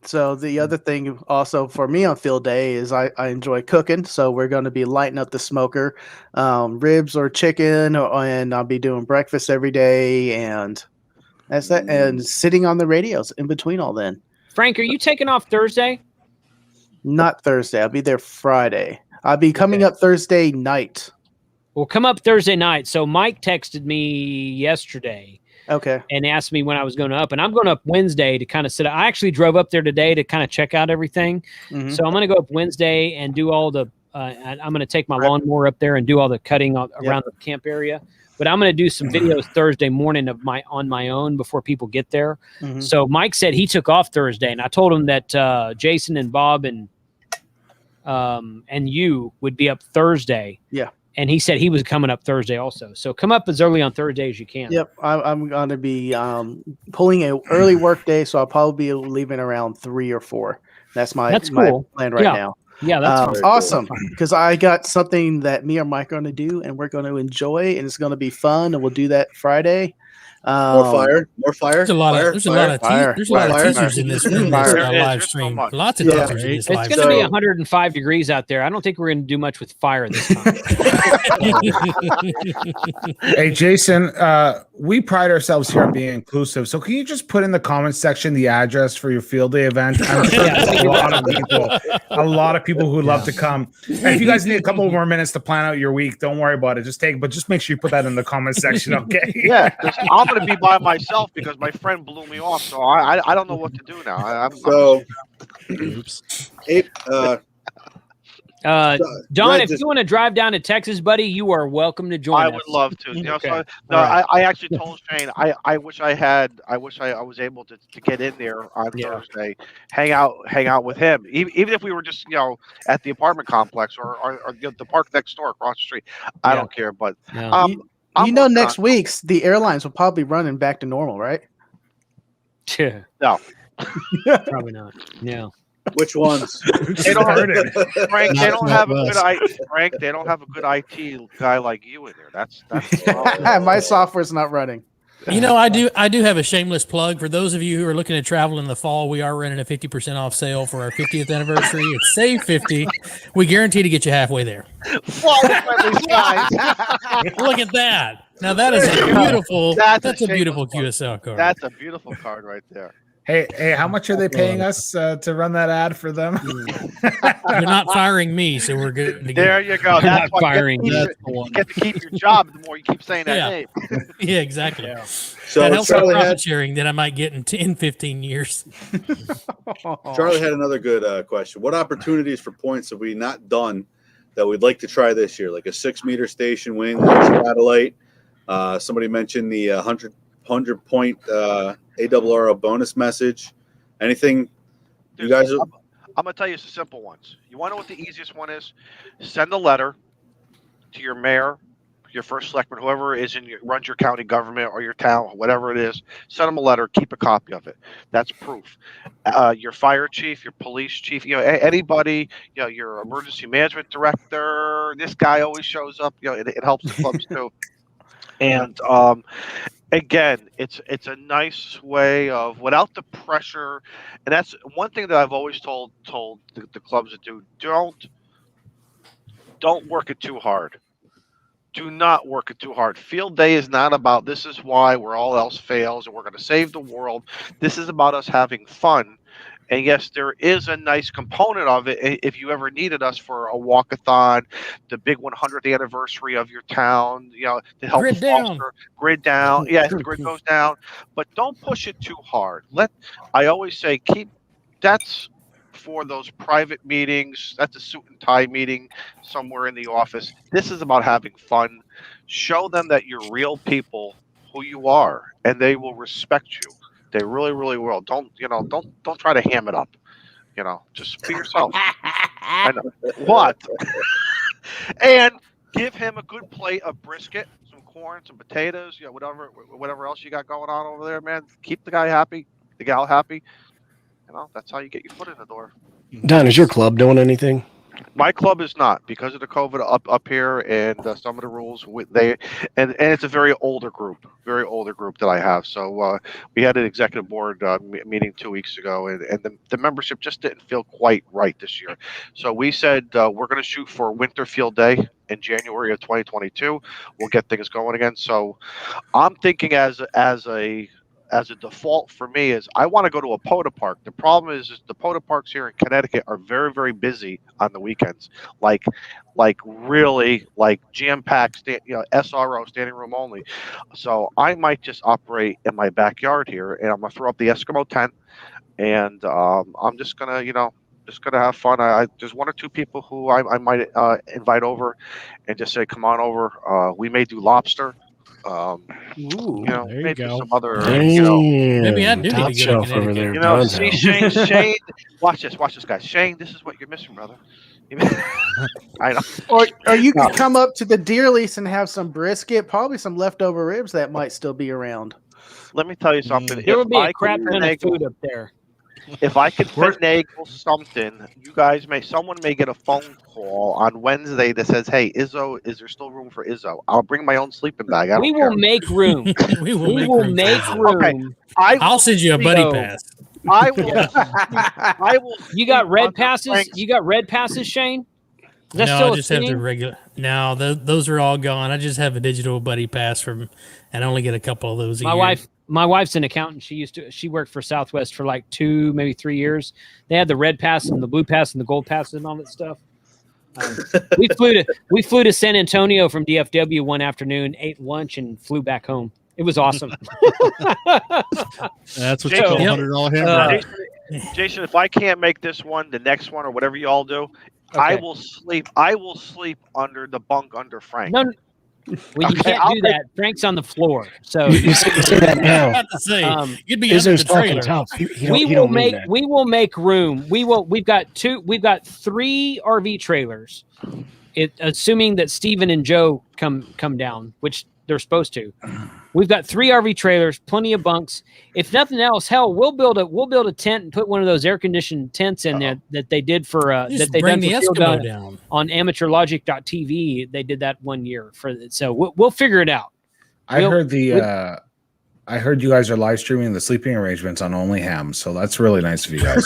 So the other thing also for me on field day is I enjoy cooking. So we're going to be lighting up the smoker, ribs or chicken, and I'll be doing breakfast every day, and that's that. And sitting on the radios in between all then. Frank, are you taking off Thursday? Not Thursday. I'll be there Friday. I'll be coming up Thursday night. Well, come up Thursday night. So Mike texted me yesterday. Okay. And asked me when I was going up, and I'm going up Wednesday to kind of sit. I actually drove up there today to kind of check out everything. So I'm going to go up Wednesday and do all the. I'm going to take my lawnmower up there and do all the cutting around the camp area. But I'm going to do some videos Thursday morning on my own before people get there. So Mike said he took off Thursday, and I told him that Jason and Bob and you would be up Thursday. Yeah. And he said he was coming up Thursday also. So come up as early on Thursday as you can. Yep. I'm going to be pulling an early work day, so I'll probably be leaving around 3 or 4. That's my cool. plan right now. Yeah, that's awesome. Because I got something that me and Mike are going to do, and we're going to enjoy, and it's going to be fun, and we'll do that Friday. More fire. There's a lot of teasers in this live stream. Lots of teasers in this live stream. It's going to be 105 degrees out there. I don't think we're going to do much with fire this time. Hey, Jason, we pride ourselves here on being inclusive. So can you just put in the comments section the address for your field day event? I'm sure there's a lot of people who would love to come. And if you guys need a couple more minutes to plan out your week, don't worry about it. Just make sure you put that in the comments section, okay? Yeah, I'm going to be by myself because my friend blew me off, so I don't know what to do now. Oops. Don, if you want to drive down to Texas, buddy, you are welcome to join us. I would love to. You know, I actually told Shane I wish I was able to get in there on Thursday, hang out with him, even if we were just at the apartment complex or the park next door across the street. I don't care, but next week's the airlines will probably be running back to normal, right? Yeah. No. Probably not. No. Which ones? They don't Frank, they don't have a good IT guy like you in there. That's my software's not running. You know, I do have a shameless plug for those of you who are looking to travel in the fall. We are running a 50% off sale for our 50th anniversary. It's Save 50. We guarantee to get you halfway there. Florida-friendly skies. Look at that. Now that is a beautiful. That's a beautiful QSL card. That's a beautiful card right there. Hey, how much are they paying us to run that ad for them? You're not firing me, so we're good. There you go. That's not firing you get to keep your job the more you keep saying that name. Yeah, exactly. Yeah. So that helps our Charlie profit sharing that I might get in 10, 15 years. Charlie had another good question. What opportunities for points have we not done that we'd like to try this year? Like a 6-meter station wing, launch satellite. Somebody mentioned the 100 point ARRL bonus message. Anything you guys are... I'm going to tell you some simple ones. You want to know what the easiest one is? Send a letter to your mayor, your first selectman, whoever runs your county government or your town, whatever it is. Send them a letter. Keep a copy of it. That's proof. Your fire chief, your police chief, anybody, your emergency management director. This guy always shows up. It helps the clubs too. And again, it's a nice way of, without the pressure, and that's one thing that I've always told the clubs to do. Don't work it too hard. Do not work it too hard. Field day is not about this is why where all else fails and we're going to save the world. This is about us having fun. And yes, there is a nice component of it. If you ever needed us for a walkathon, the big 100th anniversary of your town, to help Grid grid down. Yeah, the grid goes down, but don't push it too hard. I always say that's for those private meetings. That's a suit and tie meeting somewhere in the office. This is about having fun. Show them that you're real people, who you are, and they will respect you. They really, really will. Don't try to ham it up. Just be yourself. I know. What? And give him a good plate of brisket, some corn, some potatoes, whatever else you got going on over there, man. Keep the guy happy, the gal happy. That's how you get your foot in the door. Don, is your club doing anything? My club is not, because of the COVID up here and some of the rules. And it's a very older group that I have. So we had an executive board meeting 2 weeks ago, and the membership just didn't feel quite right this year. So we said we're going to shoot for Winter Field Day in January of 2022. We'll get things going again. So I'm thinking as a default for me is I want to go to a POTA park. The problem is the POTA parks here in Connecticut are very, very busy on the weekends. Like really jam-packed, SRO, standing room only. So I might just operate in my backyard here, and I'm gonna throw up the Eskimo tent, and I'm just gonna have fun. There's 1 or 2 people who I might invite over, and just say, come on over. We may do lobster. There you go. Some other, maybe I do top need to shelf over there. see Shane, watch this, guys. Shane, this is what you're missing, brother. I know. Or you could come up to the deer lease and have some brisket, probably some leftover ribs that might still be around. Let me tell you something. There will be a crap ton of food up there. If I could finagle something, someone may get a phone call on Wednesday that says, "Hey, Izzo, is there still room for Izzo?" I'll bring my own sleeping bag. We will make room. we will make room. Okay, I'll send you a buddy pass. I will. You got red passes? You got red passes, Shane? No, I just have the regular. No, those are all gone. I just have a digital buddy pass and I only get a couple of those a year. My wife's an accountant. She worked for Southwest for like 2, maybe 3 years. They had the red pass and the blue pass and the gold pass and all that stuff. We flew to San Antonio from DFW one afternoon, ate lunch, and flew back home. It was awesome. That's what's called $100 hamburger. Jason, if I can't make this one, the next one, or whatever you all do, okay. I will sleep under the bunk under Frank. No. Well, you can't do that. Frank's on the floor, so you say that now. I have to say, you'd be under the trailer. Tough. We will make room. We've got 3 RV trailers. Assuming that Steven and Joe come down, which they're supposed to. We've got 3 RV trailers, plenty of bunks. If nothing else, hell, we'll build a tent and put one of those air conditioned tents in there that they did for that they done the Eskimo down on amateurlogic.tv. They did that 1 year so we'll figure it out. I heard the I heard you guys are live streaming the sleeping arrangements on Only Ham, so that's really nice of you guys.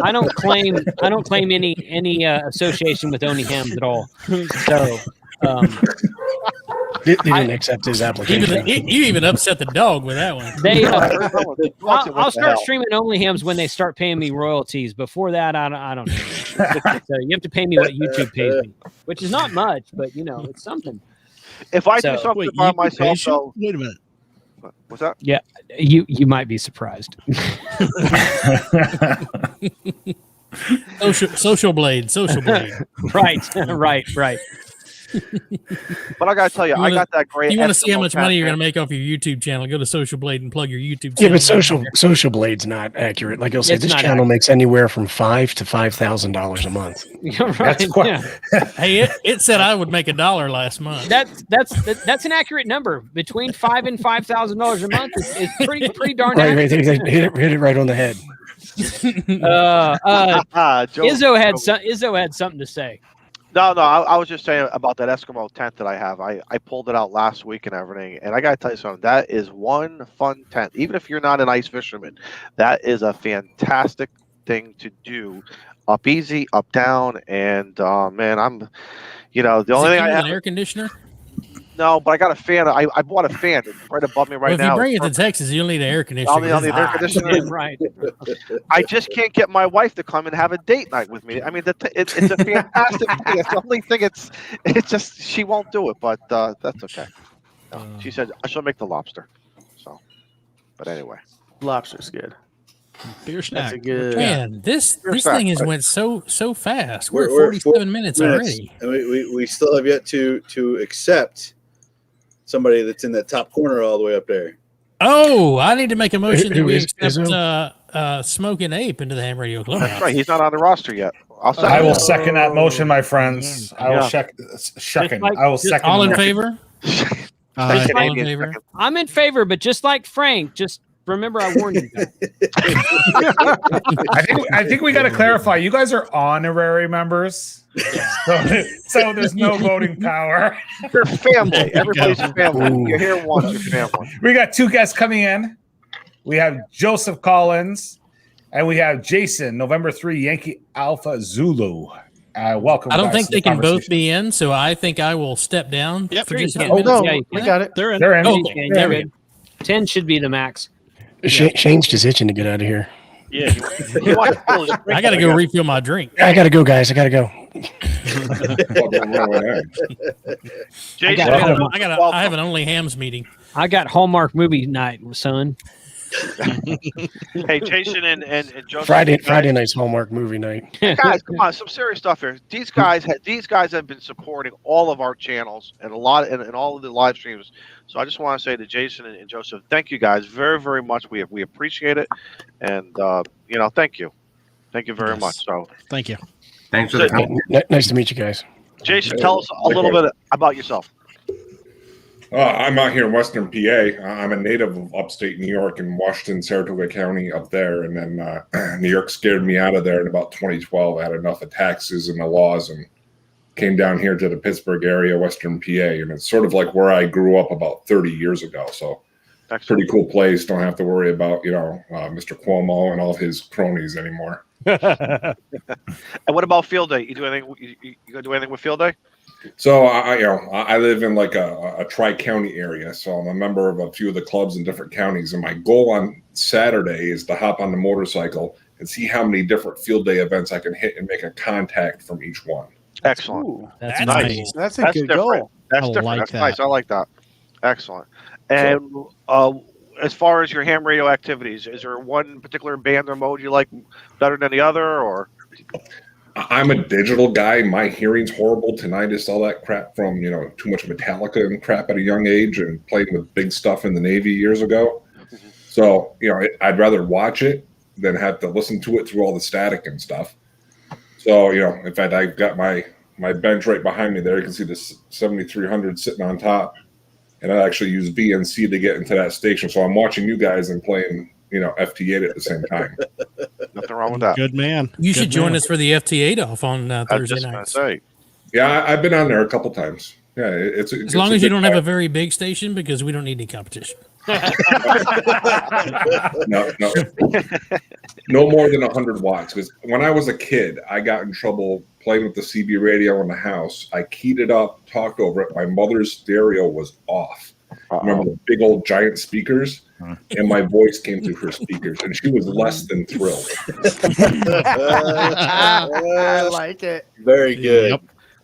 I don't claim any association with Only Hams at all. So They didn't accept his application. You even upset the dog with that one. I'll start streaming Only Hams when they start paying me royalties. Before that, I don't know. So you have to pay me what YouTube pays me, which is not much, but it's something. If I do something by myself, though, wait a minute. What's that? Yeah, you might be surprised. Social blade. Right. But I gotta tell you, I got that great. You want to see how much money you're going to make off your YouTube channel? Go to Social Blade and plug your YouTube channel. Yeah, but Social Blade's not accurate. Like you'll say, this channel makes anywhere from $5,000 to $5,000 a month. Right. Hey, it said I would make $1 last month. That's an accurate number. Between $5,000 and $5,000 a month is pretty darn right. accurate. Hit it right on the head. Izzo had something to say. No, I was just saying about that Eskimo tent that I have. I pulled it out last week and everything, and I gotta tell you something. That is one fun tent. Even if you're not an ice fisherman, that is a fantastic thing to do. Up easy, up down, and man, I'm, the only thing I have an air conditioner. No, but I got a fan. I bought a fan right above me right now. If you bring it to Texas, you'll need an air conditioner. I'll need air conditioner. Right. I just can't get my wife to come and have a date night with me. I mean, it's a fantastic thing. It's the only thing. It's just she won't do it, but that's okay. No, she said she'll make the lobster. So, but anyway, lobster's good. Beer snack. That's good. Man, this thing has went so fast. We're 47 minutes already. And we still have yet to accept somebody that's in that top corner all the way up there. Oh, I need to make a motion that we accept Smoking Ape into the Ham Radio Clubhouse. That's right. He's not on the roster yet. I will second that motion, my friends. I will second. All in favor? All in favor? I'm in favor, but just like Frank, just remember I warned you guys. I think we got to clarify. You guys are honorary members, so there's no voting power. You're family. Everybody's family. You're here once. You're family. We got two guests coming in. We have Joseph Collins, and we have Jason, November 3, Yankee Alpha Zulu. Welcome. I don't think they can both be in, so I think I will step down. Yep. For just we got it. They're in. They're in. Okay, there we go. 10 should be the max. Shane's just itching to get out of here. Yeah. I got to go refill my drink. I got to go, guys. I got to go. Jason, I have an Only Hams meeting. I got Hallmark movie night, son. Hey, Jason and Joseph. Friday night's Hallmark movie night. Guys, come on, some serious stuff here. These guys have been supporting all of our channels and and all of the live streams. So I just want to say to Jason and Joseph, thank you guys very, very much. We appreciate it, and thank you very much. So thank you. Thanks for the call. Nice to meet you guys. Jason, tell us a little bit about yourself. I'm out here in Western PA. I'm a native of upstate New York in Washington, Saratoga County up there. And then New York scared me out of there in about 2012. I had enough of taxes and the laws and came down here to the Pittsburgh area, Western PA. And it's sort of like where I grew up about 30 years ago. So pretty cool place. Don't have to worry about, Mr. Cuomo and all his cronies anymore. And what about field day? You do anything? You gonna do anything with field day? So I live in like a tri-county area, so I'm a member of a few of the clubs in different counties. And my goal on Saturday is to hop on the motorcycle and see how many different field day events I can hit and make a contact from each one. Excellent. Ooh, That's nice. That's a good goal. That's different. That's nice. I like that. Excellent. And as far as your ham radio activities, is there one particular band or mode you like better than the other, or? I'm a digital guy. My hearing's horrible. Tinnitus, all that crap from, too much Metallica and crap at a young age and playing with big stuff in the Navy years ago. So, I'd rather watch it than have to listen to it through all the static and stuff. So, in fact, I've got my bench right behind me there. You can see the 7300 sitting on top. And I actually use VNC to get into that station. So I'm watching you guys and playing, FT8 at the same time. Nothing wrong with that. Good man. You should join us for the FT8 off on Thursday night. nights. Yeah, I've been on there a couple times. Yeah, it's as long as you don't have a very big station, because we don't need any competition. No more than 100 watts. Because when I was a kid, I got in trouble playing with the CB radio in the house. I keyed it up, talked over it. My mother's stereo was off. Remember the big old giant speakers? And my voice came through her speakers, and she was less than thrilled. I like it. Very good. Yep.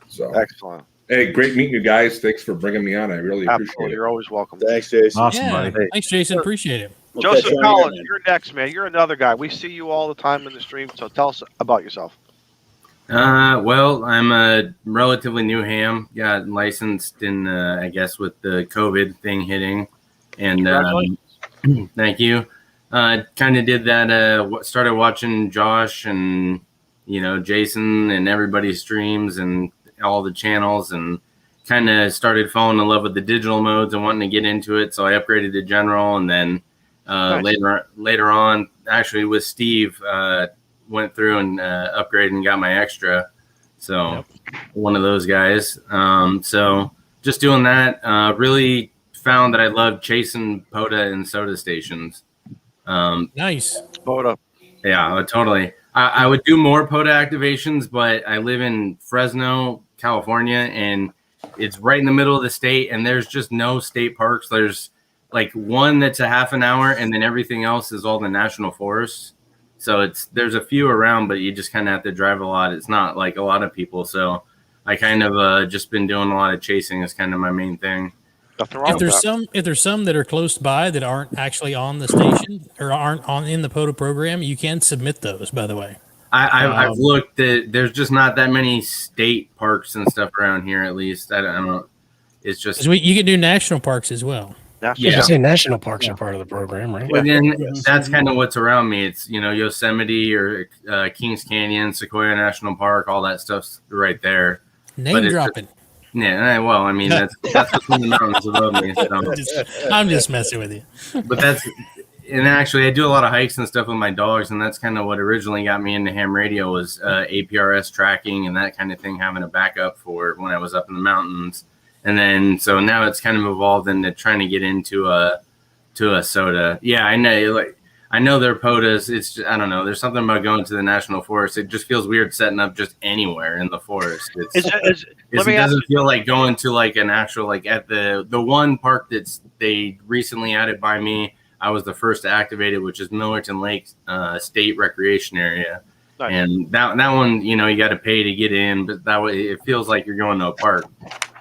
So Excellent. hey, great meeting you guys. Thanks for bringing me on. I really appreciate Absolutely. it. You're always welcome. Thanks, Jason. Awesome, Yeah. buddy. Thanks, Jason. Appreciate it. We'll catch Joseph you on Collins, again, you're next, man. You're another guy. We see you all the time in the stream, so tell us about yourself. Well, I'm a relatively new ham. Got licensed in, I guess, with the COVID thing hitting. And thank you. Kind of did that. Started watching Josh and, Jason and everybody's streams and all the channels, and kind of started falling in love with the digital modes and wanting to get into it. So I upgraded to general, and then Nice. later on, actually with Steve, went through and upgraded and got my extra. So one of those guys. So just doing that, really found that I love chasing POTA and soda stations. Nice. POTA. Yeah, totally. I would do more POTA activations, but I live in Fresno, California, and it's right in the middle of the state, and there's just no state parks. There's like one that's a half an hour, and then everything else is all the national forests. So there's a few around, but you just kind of have to drive a lot. It's not like a lot of people. So I kind of just been doing a lot of chasing is kind of my main thing. Nothing wrong If there's some that are close by that aren't actually on the station or aren't in the POTA program, you can submit those, by the way. I've looked at, there's just not that many state parks and stuff around here, at least. I don't know. It's just, You can do national parks as well. Yeah, say national parks are part of the program, right? But then that's kind of what's around me. It's, Yosemite or Kings Canyon, Sequoia National Park, all that stuff's right there. Name dropping. Yeah, well, I mean, that's between the mountains above me. So. I'm just messing with you. But and actually, I do a lot of hikes and stuff with my dogs, and that's kind of what originally got me into ham radio was APRS tracking and that kind of thing, having a backup for when I was up in the mountains. And then, so now it's kind of evolved into trying to get into a soda. Yeah, I know they're POTAs. It's just, I don't know. There's something about going to the national forest. It just feels weird setting up just anywhere in the forest. It doesn't feel like going to like an actual, like at the one park they recently added by me. I was the first to activate it, which is Millerton Lake State Recreation Area. Nice. And that one, you got to pay to get in, but that way it feels like you're going to a park.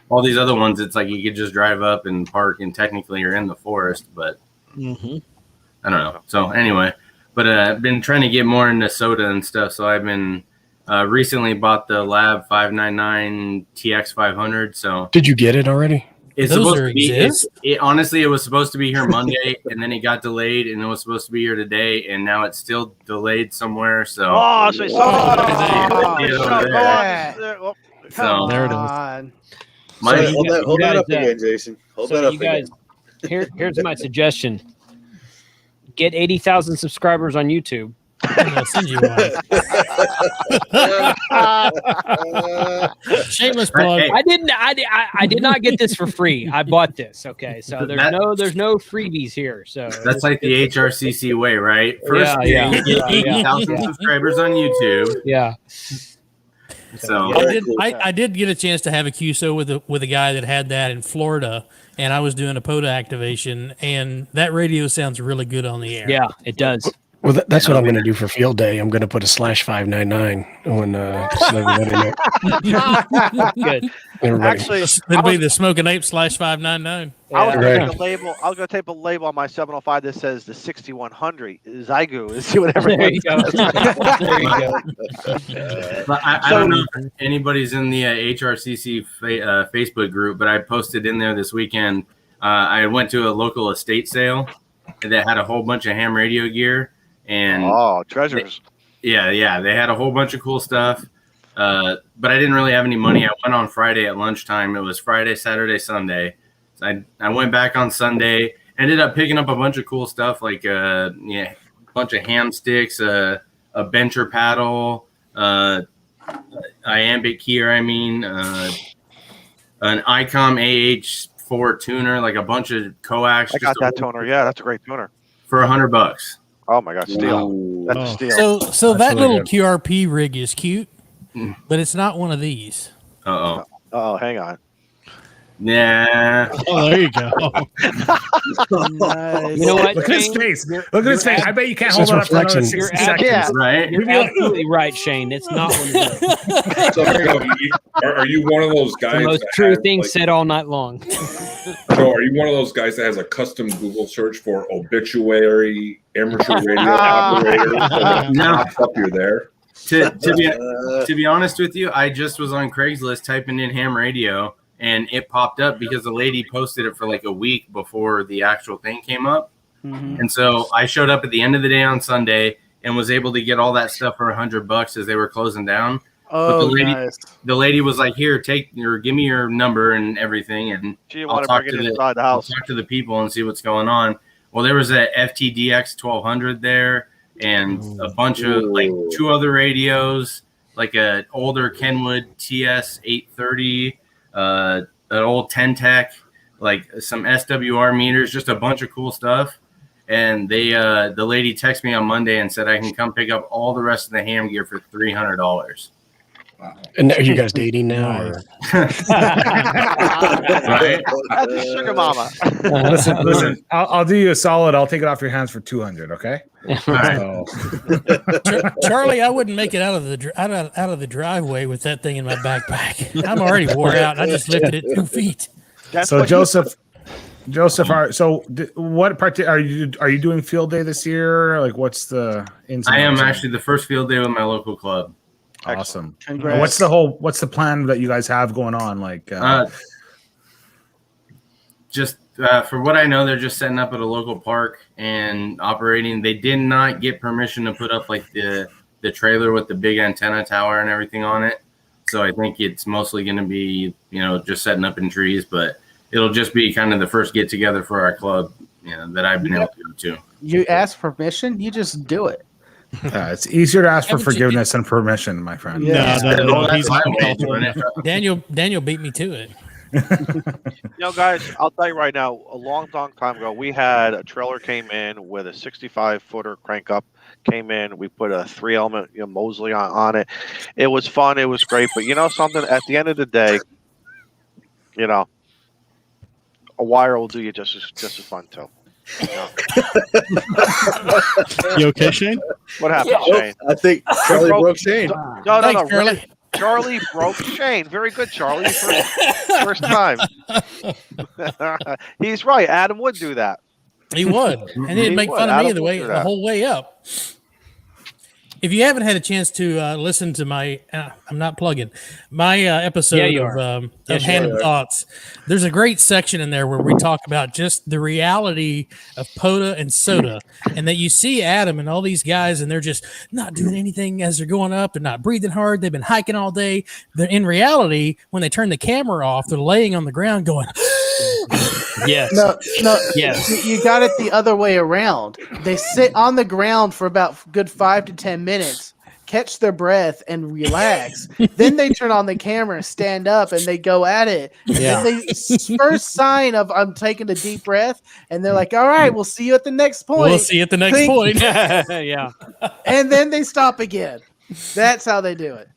All these other ones, it's like you could just drive up and park, and technically you're in the forest, but I don't know. So anyway, but I've been trying to get more into soda and stuff. So I've been recently bought the Lab 599 TX 500. So did you get it already? It's supposed to be. Honestly, it was supposed to be here Monday, and then it got delayed, and it was supposed to be here today, and now it's still delayed somewhere. So there it is. Hold that up again, Jason. Hold that up again. Here's my suggestion. Get 80,000 subscribers on YouTube. I'll send you one. Shameless plug. I did not get this for free. I bought this. Okay, so there's no freebies here. So that's like the HRCC way, right? First, you get 80,000 subscribers on YouTube. Yeah. So I did get a chance to have a QSO with a guy that had that in Florida, and I was doing a POTA activation, and that radio sounds really good on the air. Yeah, it does. Well, that's what I'm going to do for field day. I'm going to put a /599 when good. Actually, it'll be the Smoking Ape /599. I was going to take a label. I was going to tape a label on my 705 that says the 6100 Zygo and see whatever. There you go. I don't know if anybody's in the HRCC Facebook group, but I posted in there this weekend. I went to a local estate sale that had a whole bunch of ham radio gear. And treasures. They had a whole bunch of cool stuff. But I didn't really have any money. I went on Friday at lunchtime. It was Friday, Saturday, Sunday. So I went back on Sunday, ended up picking up a bunch of cool stuff like a bunch of ham sticks, a bencher paddle, iambic keyer, an ICOM AH4 tuner, like a bunch of coax. I got that toner. Yeah, that's a great tuner. For $100. Oh my God, steal! That's a steal. So that really little QRP rig is cute, but it's not one of these. Oh, hang on. Yeah. Oh, there you go. Nice. You know what? Look at his face. Look at his face. I bet you can't hold on for another 60 seconds. Right? You're absolutely right, Shane. It's not one of those. So, are you one of those guys? The most that true has, thing like, said all night long. So, are you one of those guys that has a custom Google search for obituary amateur radio operator? No. Pops up, you're there. To be honest with you, I just was on Craigslist typing in ham radio, and it popped up because the lady posted it for like a week before the actual thing came up. Mm-hmm. And so I showed up at the end of the day on Sunday and was able to get all that stuff for $100 as they were closing down. Oh, but nice. the lady was like, "Here, give me your number and everything, and I'll talk to inside the house. I'll talk to the people and see what's going on." Well, there was a FTDX 1200 there, and a bunch of like 2 other radios, like an older Kenwood TS 830, an old 10 Tech, like some SWR meters, just a bunch of cool stuff. And they, the lady texted me on Monday and said I can come pick up all the rest of the ham gear for $300. And are you guys dating now? Or? Right? That's a sugar mama. Listen. I'll do you a solid. I'll take it off your hands for $200. Okay. Right. Charlie, I wouldn't make it out of the driveway with that thing in my backpack. I'm already wore out. I just lifted it 2 feet. So Joseph, what part are you doing field day this year? Like, what's the? I am actually the first field day with my local club. Awesome. Congrats. What's the plan that you guys have going on? Like, for what I know, they're just setting up at a local park and operating. They did not get permission to put up like the trailer with the big antenna tower and everything on it. So I think it's mostly going to be, just setting up in trees, but it'll just be kind of the first get together for our club, that I've been able to go to. You ask permission, you just do it. It's easier to ask for forgiveness than permission, my friend. Yeah. No, he's Daniel beat me to it. Guys, I'll tell you right now, a long time ago, we had a trailer came in with a 65-footer crank up, came in. We put a 3-element Mosley on it. It was fun. It was great. But something, at the end of the day, a wire will do you just as fun, too. You okay, Shane? What happened, Shane? I think Charlie broke Shane. No. Charlie. Charlie broke Shane. Very good, Charlie. First time. He's right. Adam would do that. He would, and he'd make fun of me the whole way up. If you haven't had a chance to listen to my, I'm not plugging, my episode of Hand Thoughts, there's a great section in there where we talk about just the reality of POTA and SOTA, and that you see Adam and all these guys, and they're just not doing anything as they're going up and not breathing hard. They've been hiking all day. They're in reality, when they turn the camera off, they're laying on the ground going, yes. No. Yes. You got it the other way around. They sit on the ground for about good 5 to 10 minutes, catch their breath, and relax. Then they turn on the camera, stand up, and they go at it. Yeah. And first sign of I'm taking a deep breath, and they're like, "All right, we'll see you at the next point." We'll see you at the next point. Yeah. And then they stop again. That's how they do it.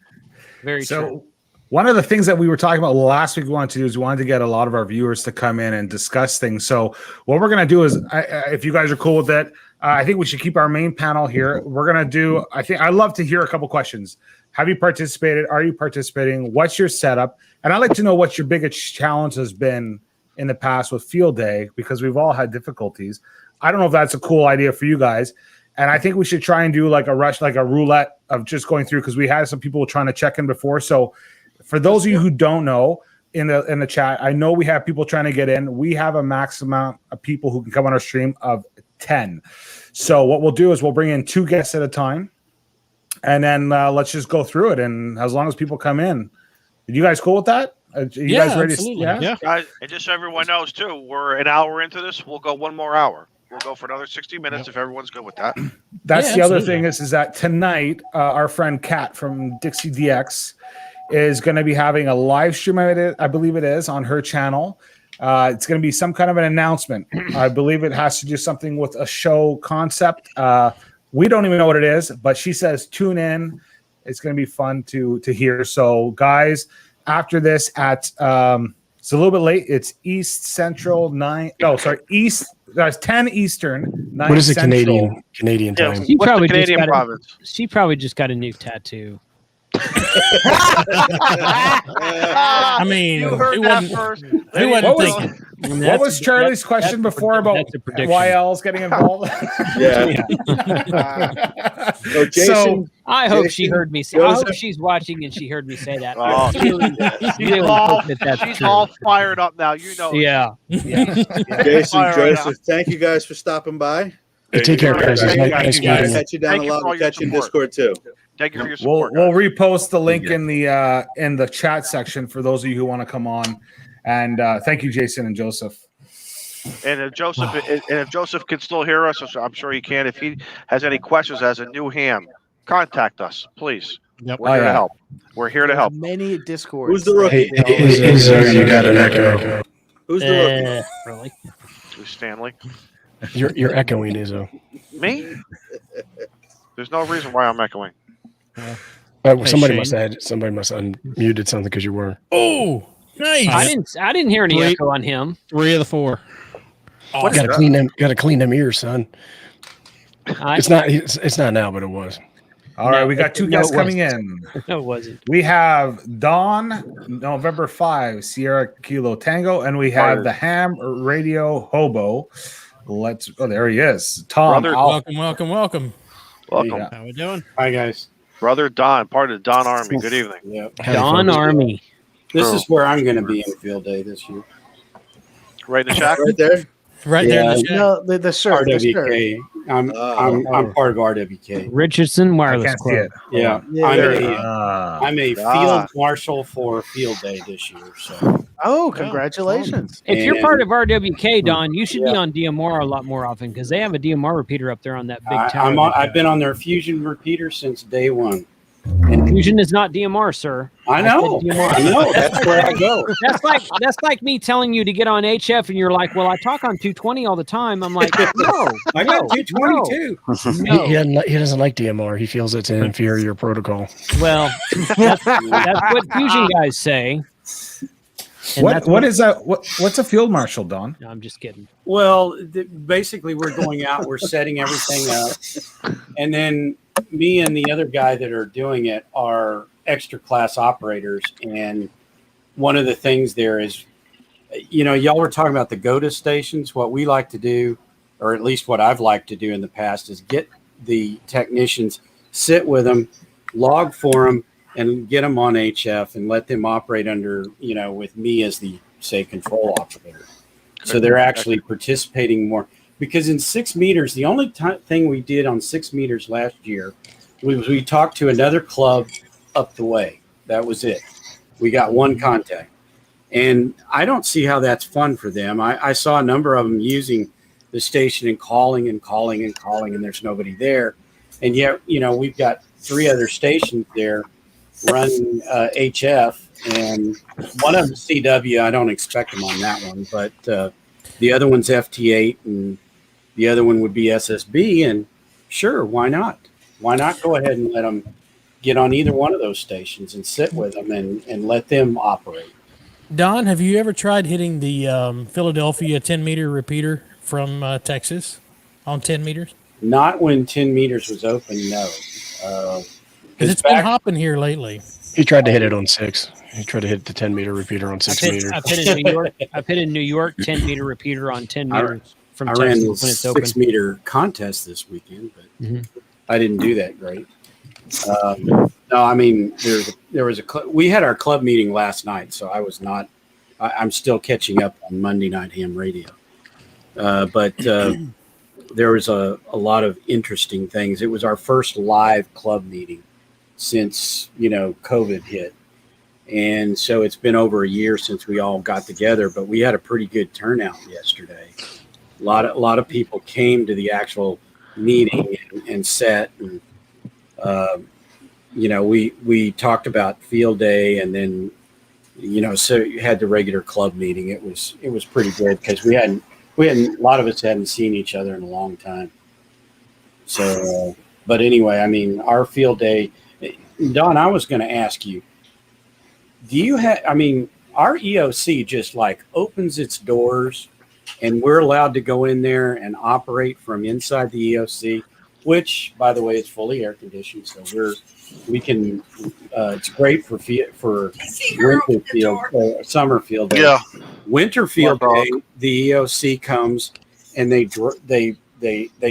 Very true. One of the things that we were talking about last week we wanted to do is we wanted to get a lot of our viewers to come in and discuss things. So what we're going to do is, if you guys are cool with it, I think we should keep our main panel here. We're going to do, I'd love to hear a couple questions. Have you participated? Are you participating? What's your setup? And I'd like to know what your biggest challenge has been in the past with field day, because we've all had difficulties. I don't know if that's a cool idea for you guys. And I think we should try and do like a rush, like a roulette of just going through, because we had some people trying to check in before. So for those of you who don't know, in the chat, I know we have people trying to get in. We have a max amount of people who can come on our stream of 10. So what we'll do is we'll bring in 2 guests at a time, and then let's just go through it. And as long as people come in, are you guys cool with that? Are you guys ready? Absolutely. Yeah. Guys, and just so everyone knows too, we're an hour into this. We'll go 1 more hour. We'll go for another 60 minutes if everyone's good with that. That's the other thing is that tonight, our friend Kat from Dixie DX is going to be having a live stream of it, I believe it is, on her channel. It's going to be some kind of an announcement. I believe it has to do something with a show concept. We don't even know what it is, but she says tune in. It's going to be fun to hear. So, guys, after this at it's a little bit late. It's East Central 10 Eastern. 9 what is it? Central. Canadian time? She What's probably the Canadian just province? She probably just got a new tattoo. I mean, You heard that first. Who wasn't thinking? What was Charlie's question before about YL's getting involved? Yeah. So, Jason, So I hope she Jason, heard me say. I hope Joseph? she's watching and she heard me say that. Oh, I really hope that's she's true. all fired up now. You know. Yeah. Jason, Fire right Joseph, thank you guys for stopping by. Take care, guys. Thank you, Nice guys. meeting you. Catch you down Thank the you for lobby. all your Catch you in support. Discord too. Thank you for your We'll support. repost the link in the chat section for those of you who want to come on. And thank you, Jason and Joseph. And if Joseph can still hear us, I'm sure he can. If he has any questions as a new ham, contact us, please. Yep. We're here to help. We're here to help. Many Discords. Who's the rookie? You got an echo. Who's the rookie? Really? Who's Stanley? You're echoing, Izzo. Me? There's no reason why I'm echoing. Somebody Shane. must have unmuted something because you were. Oh, nice. I didn't hear any Three. echo on him. 3 of the 4. Got to clean them. Got to clean them ears, son. It's not now, but it was. All right, we got two guests coming in. No, it wasn't. We have Dawn, November 5, Sierra Kilo Tango, and we have the Ham Radio Hobo. There he is. Tom. Welcome. Welcome. Yeah. How we doing? Hi guys. Brother Don, part of the Don Army. Good evening. Yep. Don Army. This is where I'm going to be in field day this year. Right in the shack? Right there. Right there in the chat. No, the shirt. The shirt. RWK. I'm part of RWK. Richardson I Wireless can't see Club. it. Yeah, Yeah. I'm a field marshal for field day this year. So Oh, congratulations. If you're And- part of RWK, Don, you should be on DMR a lot more often because they have a DMR repeater up there on that big tower. I've been on their Fusion repeater since day one. And Fusion is not DMR, sir. I know. said DMR. I know. That's where I go. That's like me telling you to get on HF, and you're like, "Well, I talk on 220 all the time." I'm like, "No, I got 220 too. no." He doesn't like DMR. He feels it's an inferior protocol. Well, that's what Fusion guys say. And that's What's a field marshal, Don? No, I'm just kidding. Well, basically, we're going out, we're setting everything up, and then me and the other guy that are doing it are extra class operators. And one of the things there is, y'all were talking about the GOTA stations. What we like to do, or at least what I've liked to do in the past, is get the technicians, sit with them, log for them, and get them on HF and let them operate under, with me as the, say, control operator. So they're actually participating more. Because in 6 meters, the only thing we did on 6 meters last year was we talked to another club up the way. That was it. We got one contact. And I don't see how that's fun for them. I saw a number of them using the station and calling, and there's nobody there. And yet, we've got 3 other stations there running HF, and one of them CW. I don't expect them on that one, but the other one's FT8, and the other one would be SSB. And sure, why not? Why not go ahead and let them get on either one of those stations and sit with them and let them operate? Don, have you ever tried hitting the Philadelphia 10-meter repeater from Texas on 10 meters? Not when 10 meters was open, no. Because it's been hopping here lately. He tried to hit it on 6. He tried to hit the 10-meter repeater on 6 meters. I've hit in New York. I've hit in New York 10-meter repeater on 10 meters from I Texas ran when the it's open. 6-meter contest this weekend, but I didn't do that great. No, I mean, we had our club meeting last night, so I was not. I'm still catching up on Monday Night Ham Radio, but there was a lot of interesting things. It was our first live club meeting since COVID hit, and so it's been over a year since we all got together. But we had a pretty good turnout yesterday. A lot of people came to the actual meeting and sat, and we talked about field day, and then so you had the regular club meeting. It was pretty good because we hadn't a lot of us hadn't seen each other in a long time. So, but anyway, I mean, our field day, Don, I was going to ask you, do you have? I mean, our EOC just like opens its doors, and we're allowed to go in there and operate from inside the EOC, which, by the way, is fully air conditioned. So we can. It's great for winter field, summer field day. Yeah, winter field day. The EOC comes and they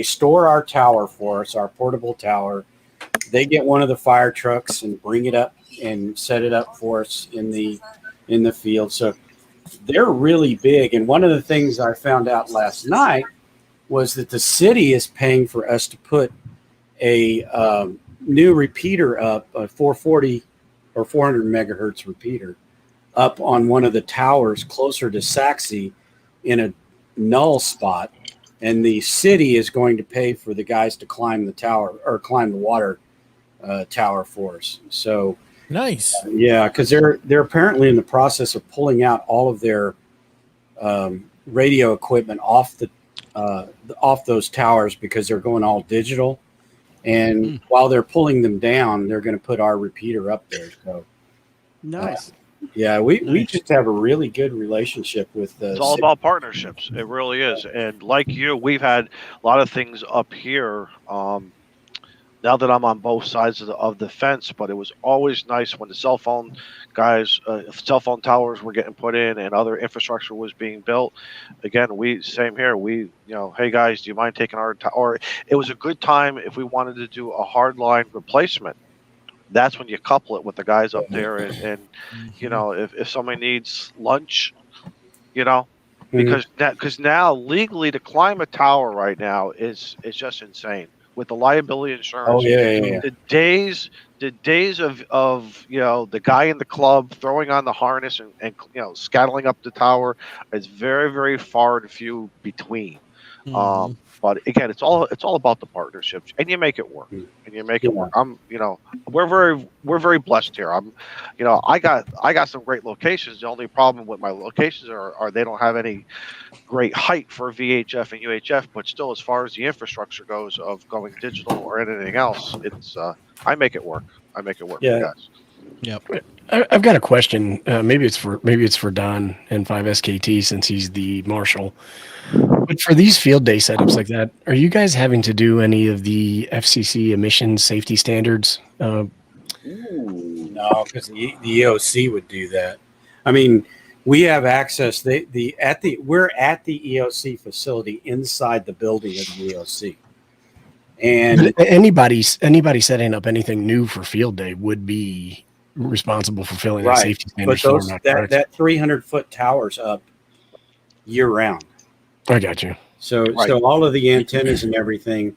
store our tower for us, our portable tower. They get one of the fire trucks and bring it up and set it up for us in the field. So they're really big. And one of the things I found out last night was that the city is paying for us to put a new repeater up, a 440 or 400 megahertz repeater up on one of the towers closer to Saxe in a null spot. And the city is going to pay for the guys to climb the tower or climb the water tower for us. So nice. Yeah, because they're apparently in the process of pulling out all of their radio equipment off those towers because they're going all digital. And while they're pulling them down, they're going to put our repeater up there. So nice. Yeah, we just have a really good relationship with the. It's all about partnerships. It really is. And like you, we've had a lot of things up here. Now that I'm on both sides of the fence, but it was always nice when the cell phone guys, cell phone towers were getting put in and other infrastructure was being built. Again, same here. Hey guys, do you mind taking our or it was a good time if we wanted to do a hardline replacement. That's when you couple it with the guys up there, and if somebody needs lunch, because now legally to climb a tower right now is just insane. With the liability insurance, the days of the guy in the club throwing on the harness and scattling up the tower is very, very far and few between. But again, it's all about the partnerships, and you make it work. Work. We're very blessed here. I got some great locations. The only problem with my locations are they don't have any great height for VHF and UHF, but still, as far as the infrastructure goes of going digital or anything else, it's I make it work. I make it work. Yeah. For guys. Yep. I've got a question. Maybe it's for Don and 5SKT since he's the marshal. But for these field day setups like that, are you guys having to do any of the FCC emissions safety standards? No, because the EOC would do that. I mean, we have access. We're at the EOC facility inside the building of the EOC, and anybody setting up anything new for field day would be responsible for fulfilling that safety standard. But that 300-foot tower's up year round. I got you. So all of the antennas and everything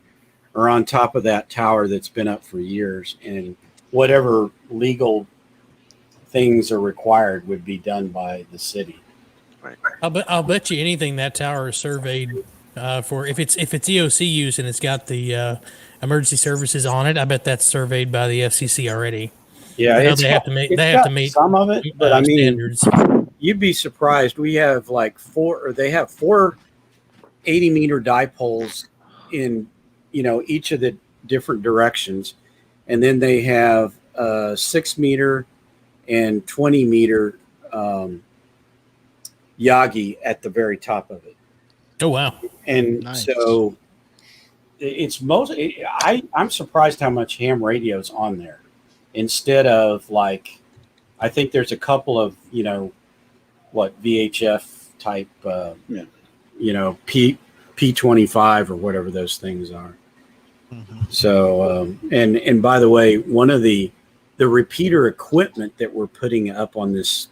are on top of that tower that's been up for years, and whatever legal things are required would be done by the city. Right. I'll bet you anything that tower is surveyed for if it's EOC use and it's got the emergency services on it. I bet that's surveyed by the FCC already. Yeah, they have to meet some of it, but I mean, standards. You'd be surprised. We have they have four 80-meter dipoles in each of the different directions, and then they have 6-meter and 20-meter Yagi at the very top of it. Oh wow! And nice. So it's I'm surprised how much ham radio's on there instead of I think there's a couple of VHF type P25 or whatever those things are. Mm-hmm. So and by the way, one of the repeater equipment that we're putting up on this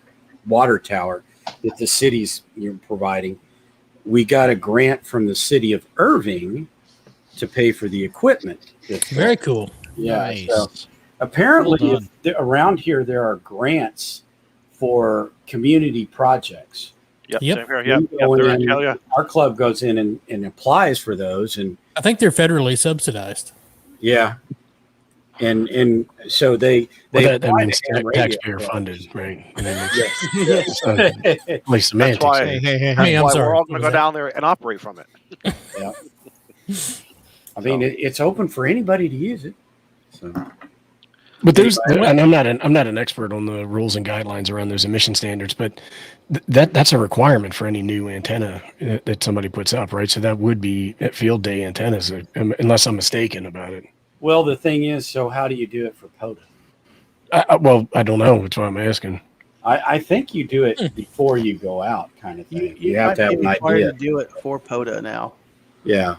water tower that the city's providing, we got a grant from the city of Irving to pay for the equipment. Very cool. Yeah. Nice. So apparently around here there are grants for community projects. Yep. Same here. Yep. Our club goes in and applies for those, and I think they're federally subsidized. Yeah. And so that means taxpayer funded, right? I mean, at least semantics. That's why we're all going to go down there and operate from it. Yeah. I mean, it's open for anybody to use it. So. But and I'm not an expert on the rules and guidelines around those emission standards, but that's a requirement for any new antenna that somebody puts up, right? So that would be at field day antennas, unless I'm mistaken about it. Well, the thing is, so how do you do it for POTA? Well, I don't know. That's why I'm asking. I think you do it before you go out, kind of thing. You have to have an idea. To do it for POTA now. Yeah.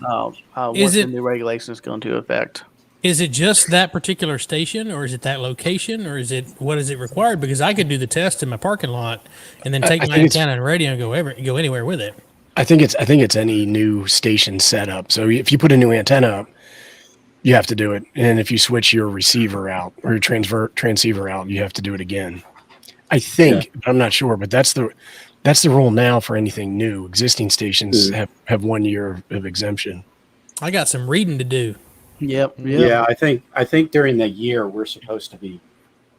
Once the new regulation is going to affect. Is it just that particular station, or is it that location, or what is it required? Because I could do the test in my parking lot and then take my antenna and radio and go anywhere with it. I think it's any new station setup. So if you put a new antenna up, you have to do it, and if you switch your receiver out or your transceiver out, you have to do it again. I think, but I'm not sure. But that's the rule now for anything new. Existing stations have 1 year of exemption. I got some reading to do. Yep. Yeah, I think during the year we're supposed to be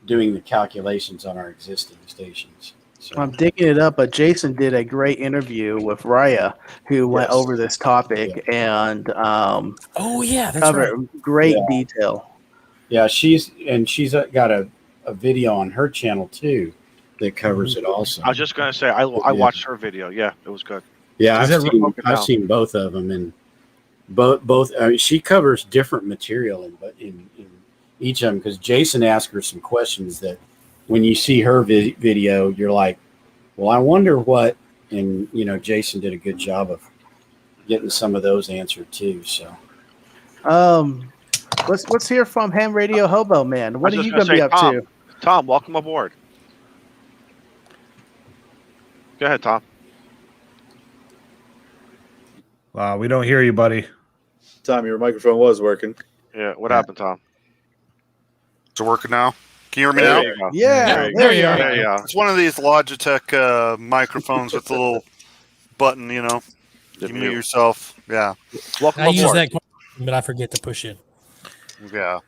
doing the calculations on our existing stations. So. I'm digging it up, but Jason did a great interview with Raya, who went over this topic and that's covered great detail. Yeah, she's got a video on her channel too that covers it also. I was just going to say I watched her video. Yeah, it was good. Yeah, I've seen both of them, and both she covers different material in each of them, because Jason asked her some questions that when you see her video, you're like, well, I wonder what, and Jason did a good job of getting some of those answered too. So, let's hear from Ham Radio Hobo Man. What are you going to be up to? Tom, welcome aboard. Go ahead, Tom. We don't hear you, buddy. Tom, your microphone was working. Yeah, what happened, Tom? Is it working now? Can you hear me now? Yeah, there you are. Yeah. It's one of these Logitech microphones with a little button, you mute yourself. Yeah. Welcome I aboard. use that, but I forget to push it. Yeah.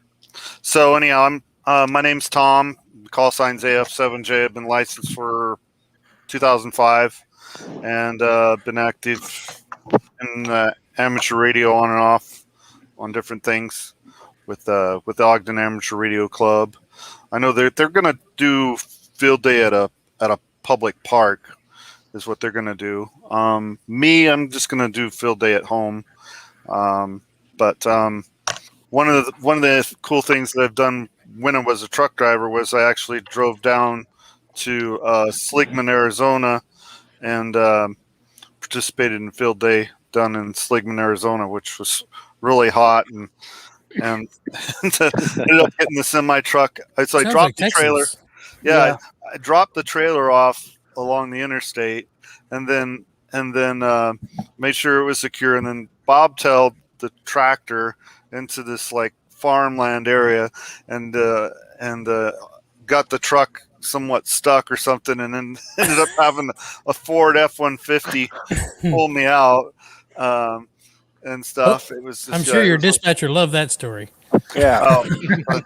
So anyhow, my name's Tom. Call sign's AF7J. I've been licensed for 2005 and been active in amateur radio on and off on different things with the Ogden Amateur Radio Club. I know they're going to do field day at a public park is what they're going to do. I'm just going to do field day at home. But one of the cool things that I've done when I was a truck driver was I actually drove down to Seligman, Arizona, and participated in field day done in Seligman, Arizona, which was really hot and ended up getting the semi truck. So I dropped the trailer. Yeah, I dropped the trailer off along the interstate, and then made sure it was secure, and then bobtailed the tractor into this like farmland area, and got the truck somewhat stuck or something, and then ended up having a Ford F-150 pull me out. And stuff. It was. Just, I'm sure your dispatcher loved that story. Yeah.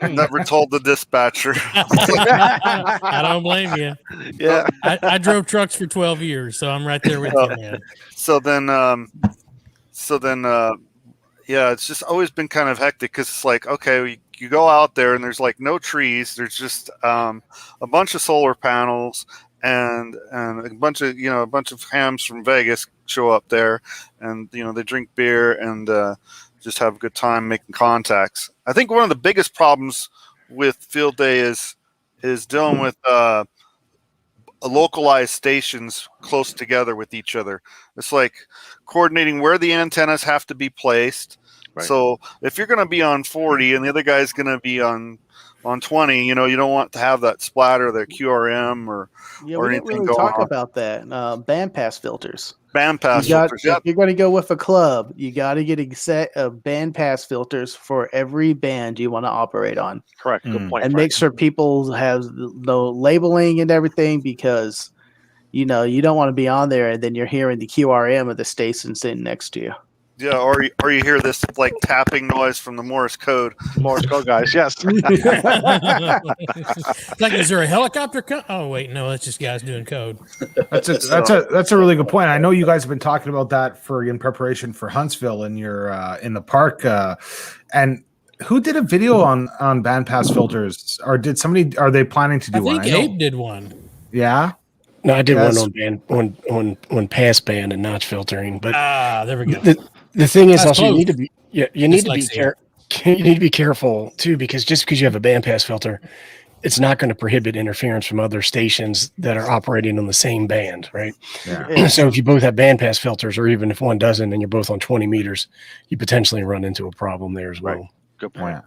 I never told the dispatcher. I don't blame you. Yeah. I drove trucks for 12 years, so I'm right there with you, man. So then, it's just always been kind of hectic because it's like, okay, you go out there and there's like no trees. There's just a bunch of solar panels and a bunch of hams from Vegas show up there, and they drink beer and just have a good time making contacts. I think one of the biggest problems with field day is dealing with localized stations close together with each other. It's like coordinating where the antennas have to be placed. Right. So if you're going to be on 40 and the other guy's going to be on 20, you don't want to have that splatter, the QRM or we anything didn't really going talk on. About that. Bandpass filters. Bandpass filters. If you're going to go with a club, you got to get a set of bandpass filters for every band you want to operate on. Correct. Good point. And make sure people have the labeling and everything, because you don't want to be on there and then you're hearing the QRM of the station sitting next to you. Yeah, or you hear this like tapping noise from the Morse code. Morse code guys, yes. Like, is there a helicopter? Oh wait, no, that's just guys doing code. That's a really good point. I know you guys have been talking about that in preparation for Huntsville in your in the park. And who did a video on bandpass filters, or did somebody? Are they planning to do one? I think Abe did one. Yeah. No, I did one on pass band and notch filtering. But there we go. The thing is, That's also close. you need to be careful too, because just because you have a bandpass filter, it's not going to prohibit interference from other stations that are operating on the same band, right? Yeah. So if you both have bandpass filters, or even if one doesn't, and you're both on 20 meters, you potentially run into a problem there as well. Right. Good point. Yeah.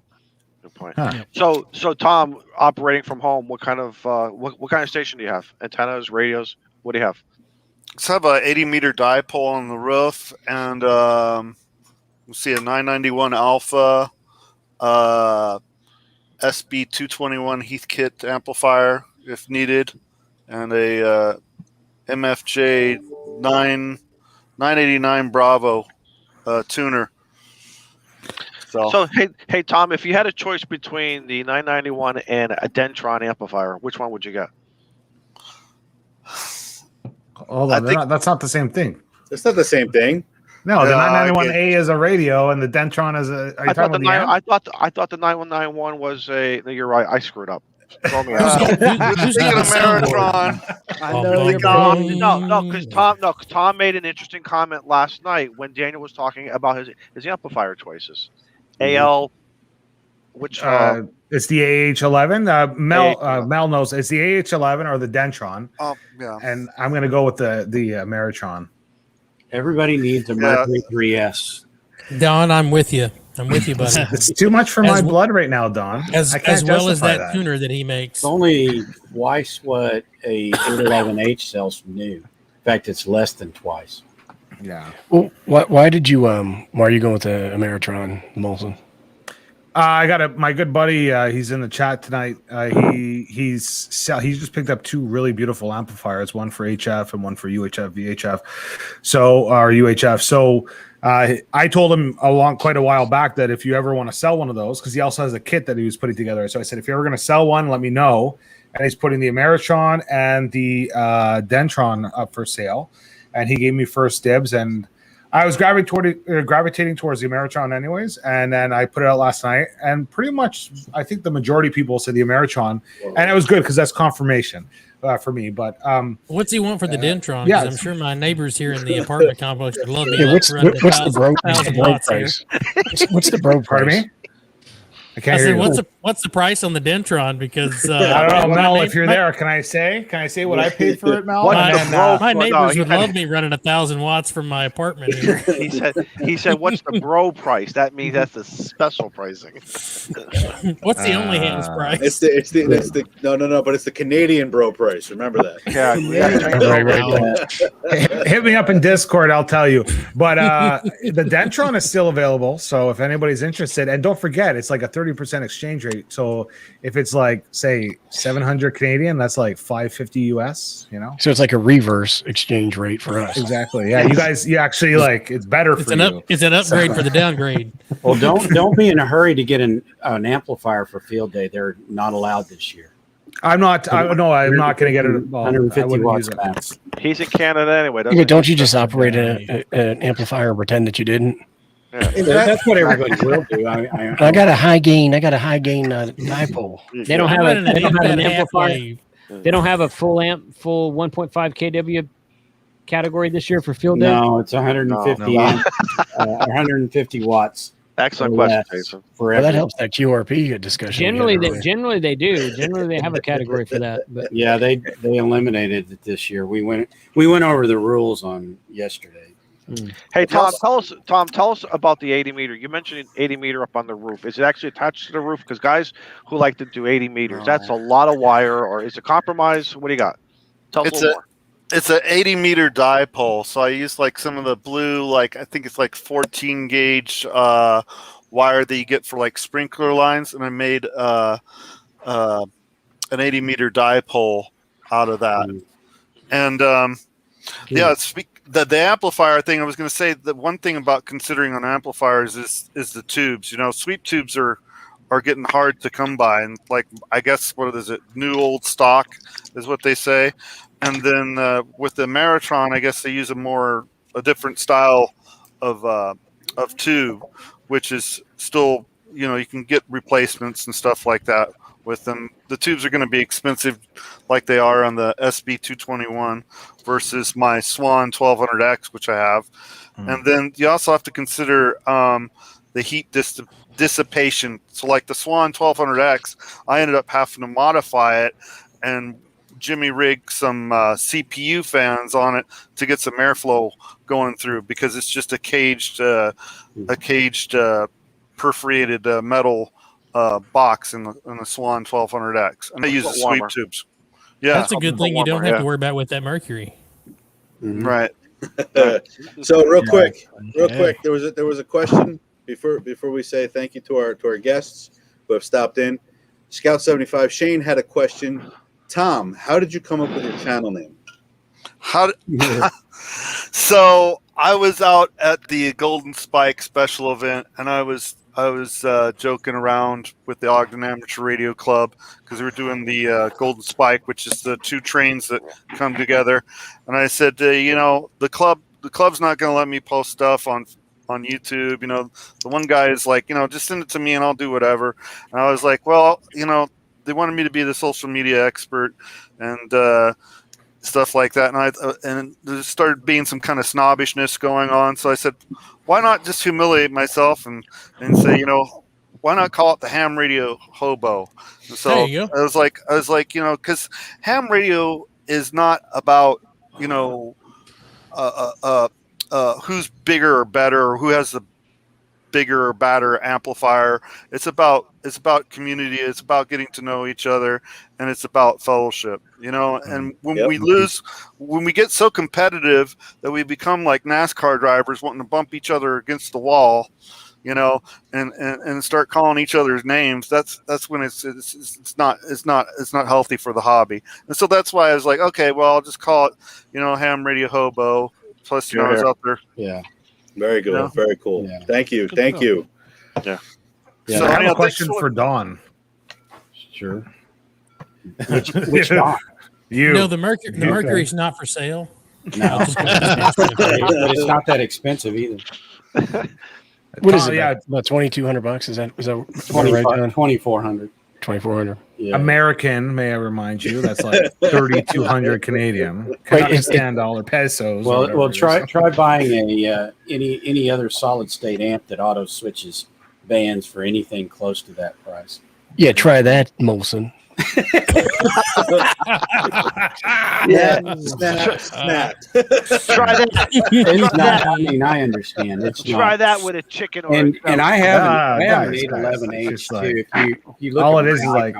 Good point. Huh. So Tom, operating from home, what kind of what kind of station do you have? Antennas, radios? What do you have? Let's have a 80-meter dipole on the roof, and we'll see a 991 Alpha, SB221 Heathkit amplifier if needed, and a MFJ 989 Bravo tuner. So hey Tom, if you had a choice between the 991 and a Dentron amplifier, which one would you get? Hold on, that's not the same thing. It's not the same thing. No, the 991A is a radio, and the Dentron is a. I thought the 991 was a. No, you're right. I screwed up. Throw me out. No, because Tom made an interesting comment last night when Daniel was talking about his amplifier choices. AL, which it's the AH11. Mel knows it's the AH11 or the Dentron. Oh yeah, and I'm going to go with the Meritron. Everybody needs a Mercury 3S. Don, I'm with you. I'm with you, buddy. It's too much for my blood right now, Don. As well as that tuner that he makes. It's only twice what a 811H sells new. In fact, it's less than twice. Yeah. Well, why did you why are you going with the Ameritron, Molson? I got my good buddy. He's in the chat tonight. He's just picked up two really beautiful amplifiers, one for HF and one for UHF VHF. UHF. So I told him quite a while back that if you ever want to sell one of those, because he also has a kit that he was putting together. So I said, if you're ever going to sell one, let me know. And he's putting the Ameritron and the Dentron up for sale. And he gave me first dibs, and I was gravitating towards the Ameritron anyways, and then I put it out last night, and pretty much I think the majority of people said the Ameritron, and it was good because that's confirmation for me. But what's he want for the Dentron? Yeah, I'm sure my neighbors here in the apartment complex would love me. Yeah, what's the bro price? What's the bro price? Pardon me? I can't hear you. What's the price on the Dentron? Because I don't know, Mel. If you're there, can I say what I paid for it, Mel? My neighbors would love me running 1,000 watts from my apartment here. he said, "What's the bro price?" That means that's the special pricing. What's the only hands price? It's the no, but it's the Canadian bro price. Remember that? Yeah. Hit me up in Discord. I'll tell you. But the Dentron is still available. So if anybody's interested, and don't forget, it's like a 30% exchange rate. So if it's like, say, 700 Canadian, that's like 550 US, you know? So it's like a reverse exchange rate for us. Exactly. Yeah. You actually it's better for you. It's an upgrade for the downgrade. Well, don't be in a hurry to get an amplifier for field day. They're not allowed this year. I'm not going to get it. 150 watts max. He's in Canada anyway. Don't you just operate an amplifier and pretend that you didn't? Yeah. That's what everybody will do. I got a high gain dipole. They don't have an amplifier. They don't have a full 1.5 kW category this year for field day. No, it's 150 150 watts. Excellent question, Jason. Well, that helps that QRP discussion. Generally they do. Generally, they have a category for that. But yeah, they eliminated it this year. We went over the rules on yesterday. Hey Tom, tell us about the 80 meter. You mentioned 80 meter up on the roof. Is it actually attached to the roof? Because guys who like to do 80 meters, that's a lot of wire. Or is it compromise? What do you got? Tell us a little more. It's an 80 meter dipole. So I use like some of the blue, I think it's like 14 gauge wire that you get for like sprinkler lines, and I made an 80 meter dipole out of that. And the amplifier thing, I was going to say the one thing about considering on amplifiers is the tubes. Sweep tubes are getting hard to come by, and like I guess what is it, new old stock is what they say. And then with the Maritron, I guess they use a different style of tube, which is still you can get replacements and stuff like that with them. The tubes are going to be expensive, like they are on the SB221 versus my Swan 1200X, which I have. And then you also have to consider the heat dissipation. So like the Swan 1200X, I ended up having to modify it and Jimmy rigged some CPU fans on it to get some airflow going through, because it's just a caged perforated metal box in the Swan 1200X, and they use the sweep tubes. Yeah, that's a good thing. You don't have to worry about with that mercury. Right. So real quick, there was a question before we say thank you to our guests who have stopped in. Scout 75 Shane had a question. Tom, how did you come up with your channel name? So I was out at the Golden Spike special event, and I was joking around with the Ogden Amateur Radio Club because we were doing the Golden Spike, which is the two trains that come together. And I said, the club's not going to let me post stuff on YouTube. The one guy is like, just send it to me and I'll do whatever. And I was like, well, they wanted me to be the social media expert and stuff like that. And there started being some kind of snobbishness going on. So I said, why not just humiliate myself and say, why not call it the Ham Radio Hobo? And so there you go. I was like, because ham radio is not about, who's bigger or better or who has the bigger or badder amplifier. It's about community. It's about getting to know each other, and it's about fellowship. And when we get so competitive that we become like NASCAR drivers wanting to bump each other against the wall, and start calling each other's names, that's when it's not healthy for the hobby. And so that's why I was like, okay, well, I'll just call it, Ham Radio Hobo. Plus, I was out there. Yeah. Very good. Very cool. Yeah. Thank you. Yeah. So I have a question for Dawn. Sure. Which Dawn? You. No, the Mercury's not for sale. No, but it's not that expensive either. What is it? Yeah, about $2,200. Is that right, John? 2,400. 2,400. Yeah. American, may I remind you, that's like 3,200 Canadian. $10 pesos. Well, try buying any other solid state amp that auto switches bands for anything close to that price. Yeah, try that, Molson. Yeah, snap. Try that. I understand. It's try that with a chicken or and I have an 811H too. If you look, all it is like,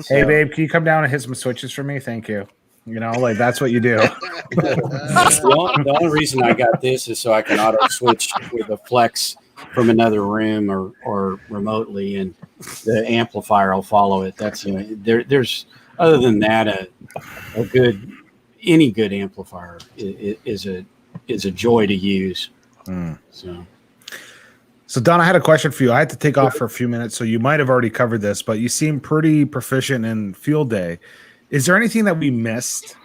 hey babe, can you come down and hit some switches for me? Thank you. Like that's what you do. The only reason I got this is so I can auto switch with a flex from another room or remotely, and the amplifier will follow it. That's there's other than that any good amplifier is a joy to use. So Don, I had a question for you. I had to take off for a few minutes, so you might have already covered this, but you seem pretty proficient in field day. Is there anything that we missed,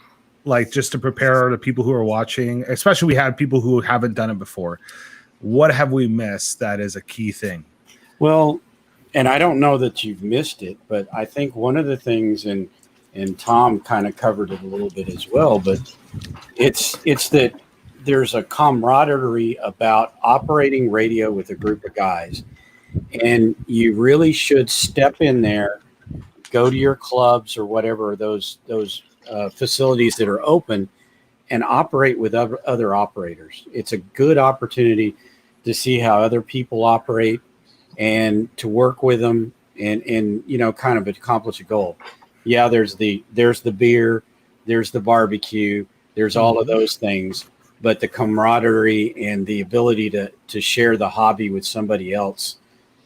like just to prepare the people who are watching, especially we had people who haven't done it before? What have we missed that is a key thing? Well, and I don't know that you've missed it, but I think one of the things, and Tom kind of covered it a little bit as well, but it's that there's a camaraderie about operating radio with a group of guys, and you really should step in there, go to your clubs or whatever, those facilities that are open, and operate with other operators. It's a good opportunity to see how other people operate and to work with them and kind of accomplish a goal. Yeah, there's the beer, there's the barbecue, there's all of those things, but the camaraderie and the ability to share the hobby with somebody else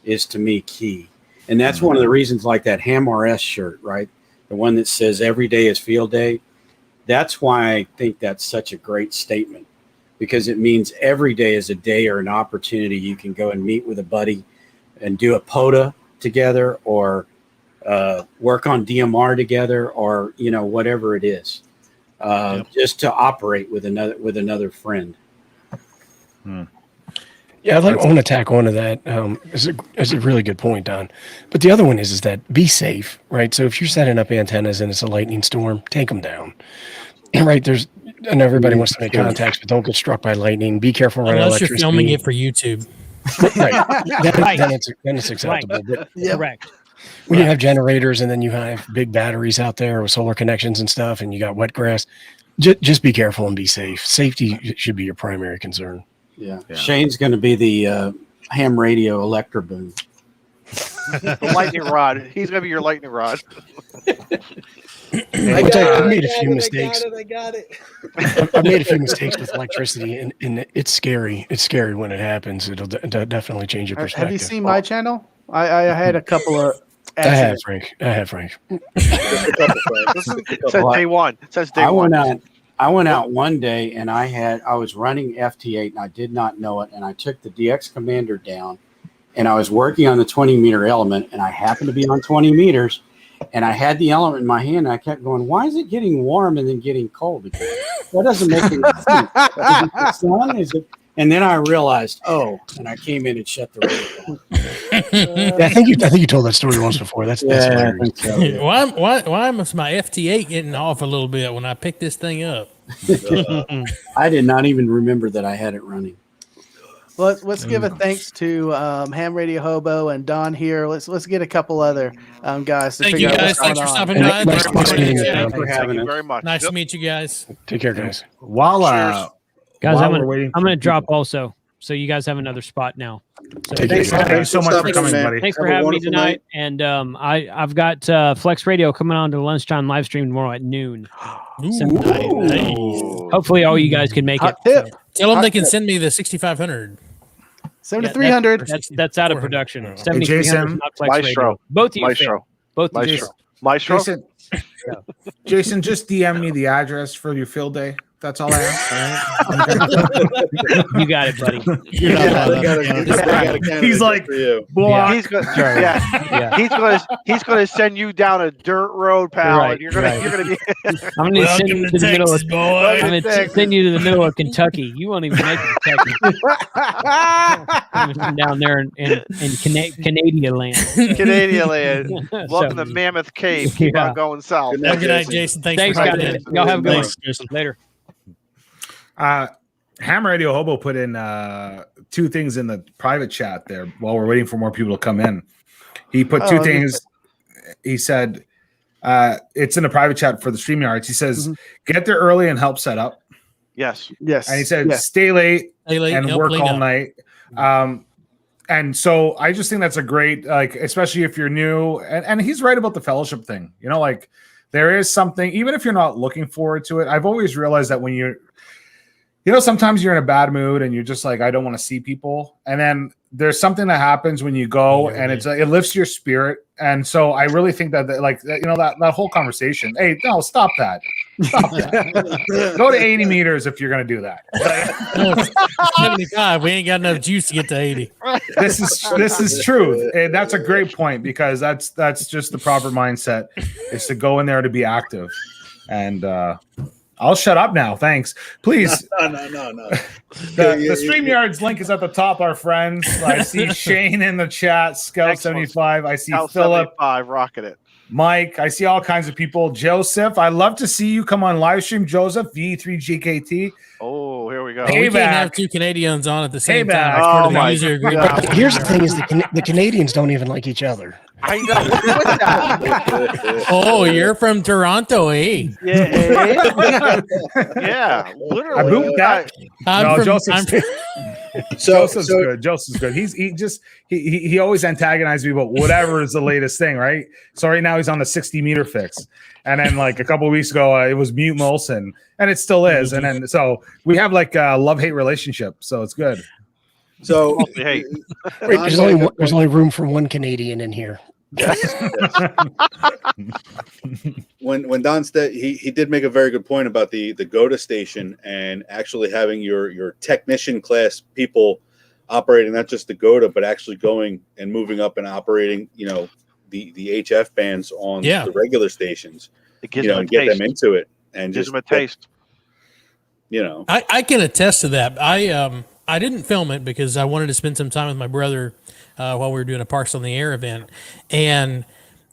is, to me, key. And that's one of the reasons, like that Ham RS shirt, right? The one that says every day is field day. That's why I think that's such a great statement. because it means every day is a day or an opportunity. You can go and meet with a buddy and do a POTA together, or work on DMR together, or whatever it is, just to operate with another friend. Yeah, I want to tack onto that. It's a really good point, Don. But the other one is that be safe, right? So if you're setting up antennas and it's a lightning storm, take them down, right? And everybody wants to make contacts, but don't get struck by lightning. Be careful around unless electricity. you're filming it for YouTube. Right. Then it's acceptable. Right. But Correct. when you have generators and then you have big batteries out there with solar connections and stuff, and you got wet grass, just be careful and be safe. Safety should be your primary concern. Yeah. Shane's going to be the ham radio electro boom. The lightning rod. He's going to be your lightning rod. I've made a few mistakes. I got it. I've made a few mistakes with electricity, and it's scary. It's scary when it happens. It'll definitely change your perspective. Have you seen my channel? I had a couple of. I have, Frank. It says day one. It says day one. I went out one day and I was running FT8 and I did not know it. And I took the DX commander down and I was working on the 20 meter element and I happened to be on 20 meters and I had the element in my hand. And I kept going, why is it getting warm and then getting cold again? That doesn't make any sense. Is it the sun? Is it? And then I realized, and I came in and shut the radio. I think you told that story once before. That's hilarious. So. Why was my FT8 getting off a little bit when I picked this thing up? I did not even remember that I had it running. Well, let's give a thanks to Ham Radio Hobo and Don here. Let's get a couple other guys to figure out what's going on. Thanks for stopping by. Thanks for having us. Very much. Nice to meet you guys. Take care, guys. Guys, I'm gonna drop also, so you guys have another spot now. So thanks so much for coming, buddy. Thanks for having me tonight. And I've got Flex Radio coming on to the lunchtime live stream tomorrow at noon. Hopefully, all you guys can make it. So. Tell them they can send me the 6,500. 7,300. That's out of production. Hey, 7,300 Jason, not Flex Maestro. Radio. Both of you. Maestro. Both of you. Maestro. Jason, just DM me the address for your field day. That's all I ask. All right? You got it, buddy. He's like, he's gonna send you down a dirt road, pal. Right, and you're gonna be. I'm gonna send you to the middle of I'm gonna send you to the middle of Kentucky. You won't even make it to Kentucky. I'm down there in Canadian land. Canadian land. Welcome to Mammoth Cave. Keep on going south. Good night, Jason. Thanks for guys. Y'all have a good one. Later. Ham Radio Hobo put in two things in the private chat there while we're waiting for more people to come in. He put two things. He said it's in the private chat for the StreamYards. He says, get there early and help set up. Yes. And he said, stay late and work all night. And so I just think that's a great, especially if you're new. And he's right about the fellowship thing. There is something, even if you're not looking forward to it. I've always realized that when you're, sometimes you're in a bad mood and you're just like, I don't want to see people. And then there's something that happens when you go and it lifts your spirit. And so I really think that that whole conversation, hey, no, stop that. Go to 80 meters if you're going to do that. 75. We ain't got enough juice to get to 80. This is true. And that's a great point because that's just the proper mindset is to go in there to be active. And, I'll shut up now. Thanks. Please. No. The StreamYards link is at the top, our friends. I see Shane in the chat, Scout75. I see Philip. 75, rocking it. Mike, I see all kinds of people. Joseph, I love to see you come on live stream. Joseph, V3GKT. Oh, here we go. We can't have two Canadians on at the same time. Oh, my God. Here's the thing: is the Canadians don't even like each other. I know. Oh, you're from Toronto, eh? Yeah. Yeah. Literally. Joseph's good. Joseph's good. He always antagonizes me about whatever is the latest thing, right? So right now he's on the 60 meter fix. And then like a couple of weeks ago, it was Mute Molson, and it still is. And then so we have like a love-hate relationship, so it's good. So Wait, there's only room for one Canadian in here. When Don said he did make a very good point about the GOTA station and actually having your technician class people operating not just the GOTA but actually going and moving up and operating the HF bands on the regular stations, and get them into it and gives just them a taste. I can attest to that. I didn't film it because I wanted to spend some time with my brother while we were doing a Parks on the Air event, and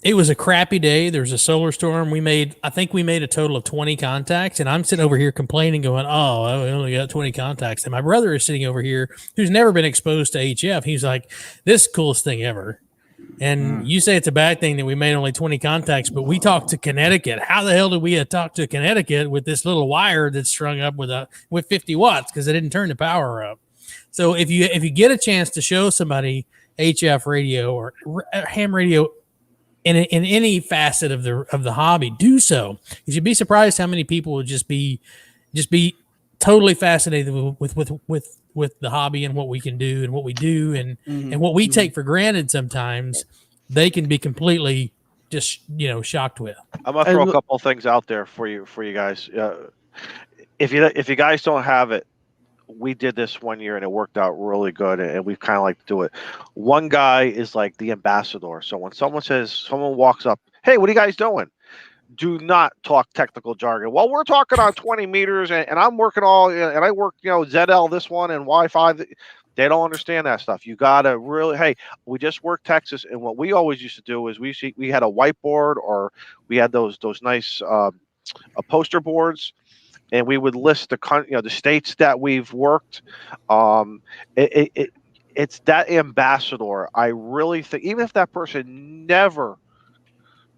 it was a crappy day. There was a solar storm. I think we made a total of 20 contacts, and I'm sitting over here complaining, going, "Oh, we only got 20 contacts." And my brother is sitting over here, who's never been exposed to HF. He's like, "This is the coolest thing ever." And you say it's a bad thing that we made only 20 contacts, but we talked to Connecticut. How the hell did we talk to Connecticut with this little wire that's strung up with 50 watts because they didn't turn the power up? So if you get a chance to show somebody HF radio or ham radio in any facet of the hobby, do so. You should be surprised how many people would just be totally fascinated with the hobby and what we can do and what we do and what we take for granted. Sometimes they can be completely just shocked with. I'm gonna throw a couple of things out there for you guys. If you guys don't have it, we did this one year and it worked out really good, and we kind of like to do it. One guy is like the ambassador. So when someone walks up, "Hey, what are you guys doing?" Do not talk technical jargon. Well, we're talking on 20 meters, and I'm working and I work, ZL this one and Wi-Fi. They don't understand that stuff. You gotta really. Hey, we just worked Texas, and what we always used to do is we had a whiteboard, or we had those nice poster boards, and we would list the states that we've worked. It's that ambassador. I really think even if that person never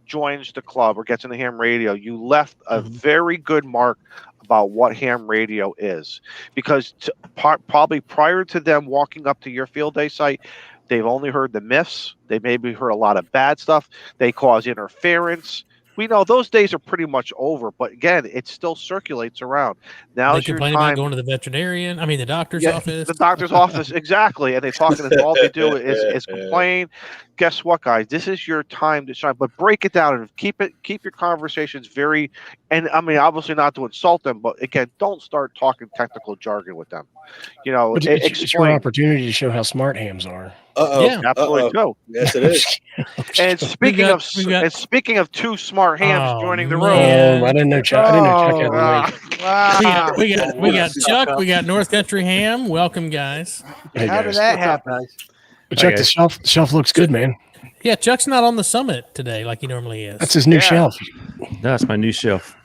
joins the club or gets in the ham radio, you left a very good mark about what ham radio is, because probably prior to them walking up to your field day site, they've only heard the myths. They maybe heard a lot of bad stuff. They cause interference. We know those days are pretty much over, but again, it still circulates around. Now they complain about going to the the doctor's office. The doctor's office, exactly. And they talk, and all they do is complain. Guess what, guys? This is your time to shine. But break it down and keep your conversations very. And obviously not to insult them, but again, don't start talking technical jargon with them. It's your opportunity to show how smart hams are. Yeah, absolutely. Go. Yes, it is. And speaking of two smart hams joining the room, I didn't know Chuck. We got Chuck. We got North Country Ham. Welcome, guys. Hey, How did that happen? Chuck, the shelf looks good, man. Yeah, Chuck's not on the summit today like he normally is. That's his new shelf. No, that's my new shelf.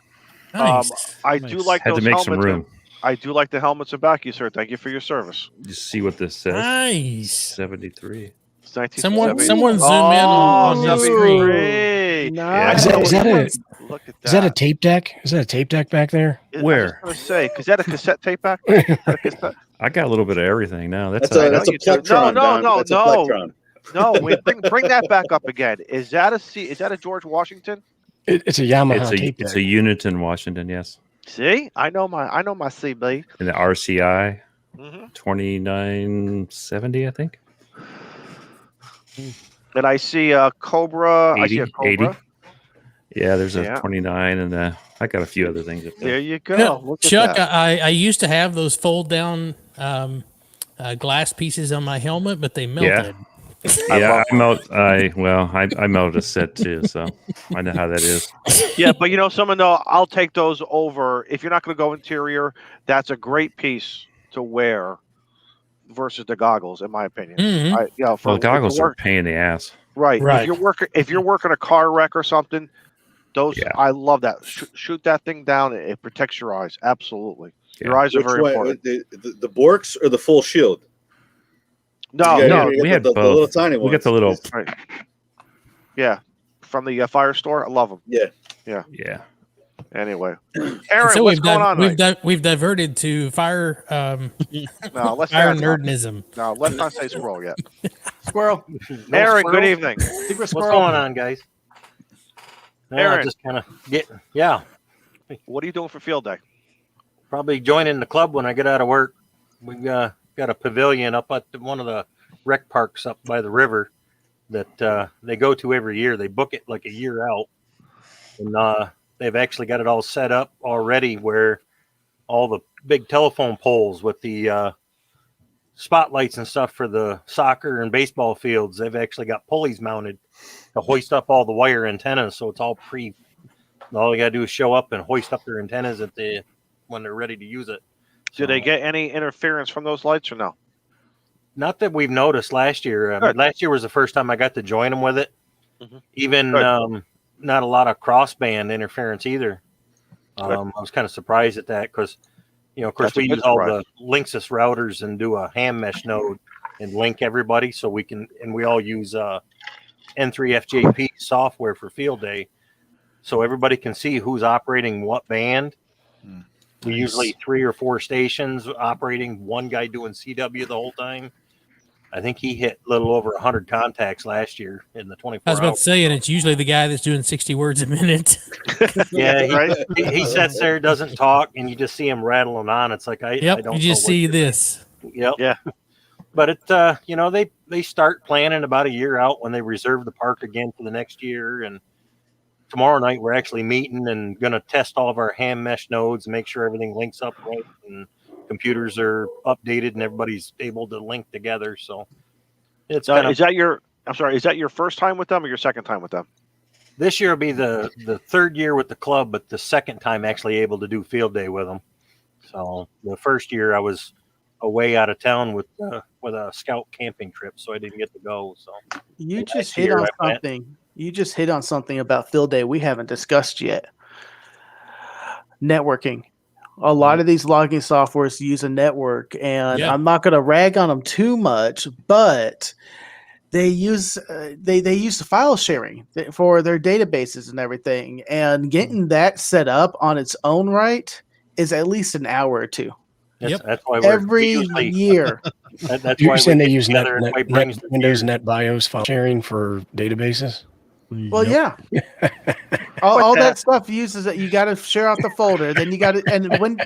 Nice. I do like Had those to make helmets. some room. I do like the helmets in back, you sir. Thank you for your service. You see what this says? Nice. 73. Someone zoom in on the screen. Nice. Is that a tape deck? Is that a tape deck back there? Where? I was going to say, is that a cassette tape back? I got a little bit of everything now. That's a Plectron. No. Bring that back up again. Is that a George Washington? It's a Yamaha tape deck. It's a Uniton Washington, yes. See, I know my CB. And the RCI 2970, I think. And I see a Cobra. 80, I see a Cobra. 80. Yeah, there's a 29, and I got a few other things up there. There you go. No, Chuck, I used to have those fold down glass pieces on my helmet, but they melted. Yeah, I melted a set too, so I know how that is. Yeah, but I'll take those over. If you're not going to go interior, that's a great piece to wear versus the goggles, in my opinion. Mm-hmm. The goggles are a pain in the ass. Right. If you're working a car wreck or something, I love that. Shoot that thing down. It protects your eyes. Absolutely. Yeah. Your eyes are very important. The Borks or the full shield? No, we had the little tiny ones. We got the little. Right. Yeah, from the fire store. I love them. Yeah. Anyway, Aaron, so what's going on? We've diverted to fire. No, let's fire nerdism. No, let's not say squirrel yet. Squirrel. Aaron, good evening. What's going on, guys? Aaron, just kind of getting. Yeah. What are you doing for field day? Probably joining the club when I get out of work. We got a pavilion up at one of the rec parks up by the river, that they go to every year. They book it like a year out, and they've actually got it all set up already where all the big telephone poles with the spotlights and stuff for the soccer and baseball fields, they've actually got pulleys mounted to hoist up all the wire antennas. So it's all all you got to do is show up and hoist up their antennas when they're ready to use it. Do they get any interference from those lights or no? Not that we've noticed last year. I mean, last year was the first time I got to join them with it. Mhm. Even not a lot of crossband interference either. I was kind of surprised at that because, of course, That's a we good use all surprise. the Linksys routers and do a ham mesh node and link everybody so we can, and we all use N3FJP software for field day, so everybody can see who's operating what band. We usually 3 or 4 stations operating, one guy doing CW the whole time. I think he hit a little over 100 contacts last year in the 24 I was about hours. to say, and it's usually the guy that's doing 60 words a minute. Yeah, he sits there, doesn't talk, and you just see him rattling on. It's like I don't you just know see this. Yep. Yeah. But it they start planning about a year out when they reserve the park again for the next year. And tomorrow night we're actually meeting and going to test all of our ham mesh nodes and make sure everything links up right and computers are updated and everybody's able to link together. So it's is that your first time with them or your second time with them? This year will be the third year with the club, but the second time actually able to do field day with them. So the first year I was away out of town with a scout camping trip, so I didn't get to go. So You just hit on something. You just hit on something about field day we haven't discussed yet. Networking. A lot of these logging softwares use a network, and I'm not going to rag on them too much, but they use the file sharing for their databases and everything, and getting that set up on its own right is at least an hour or two. That's why every year. That's You're why saying they use Windows Net BIOS file sharing for databases? Well, yeah. all that stuff uses it. You got to share out the folder. Then you got to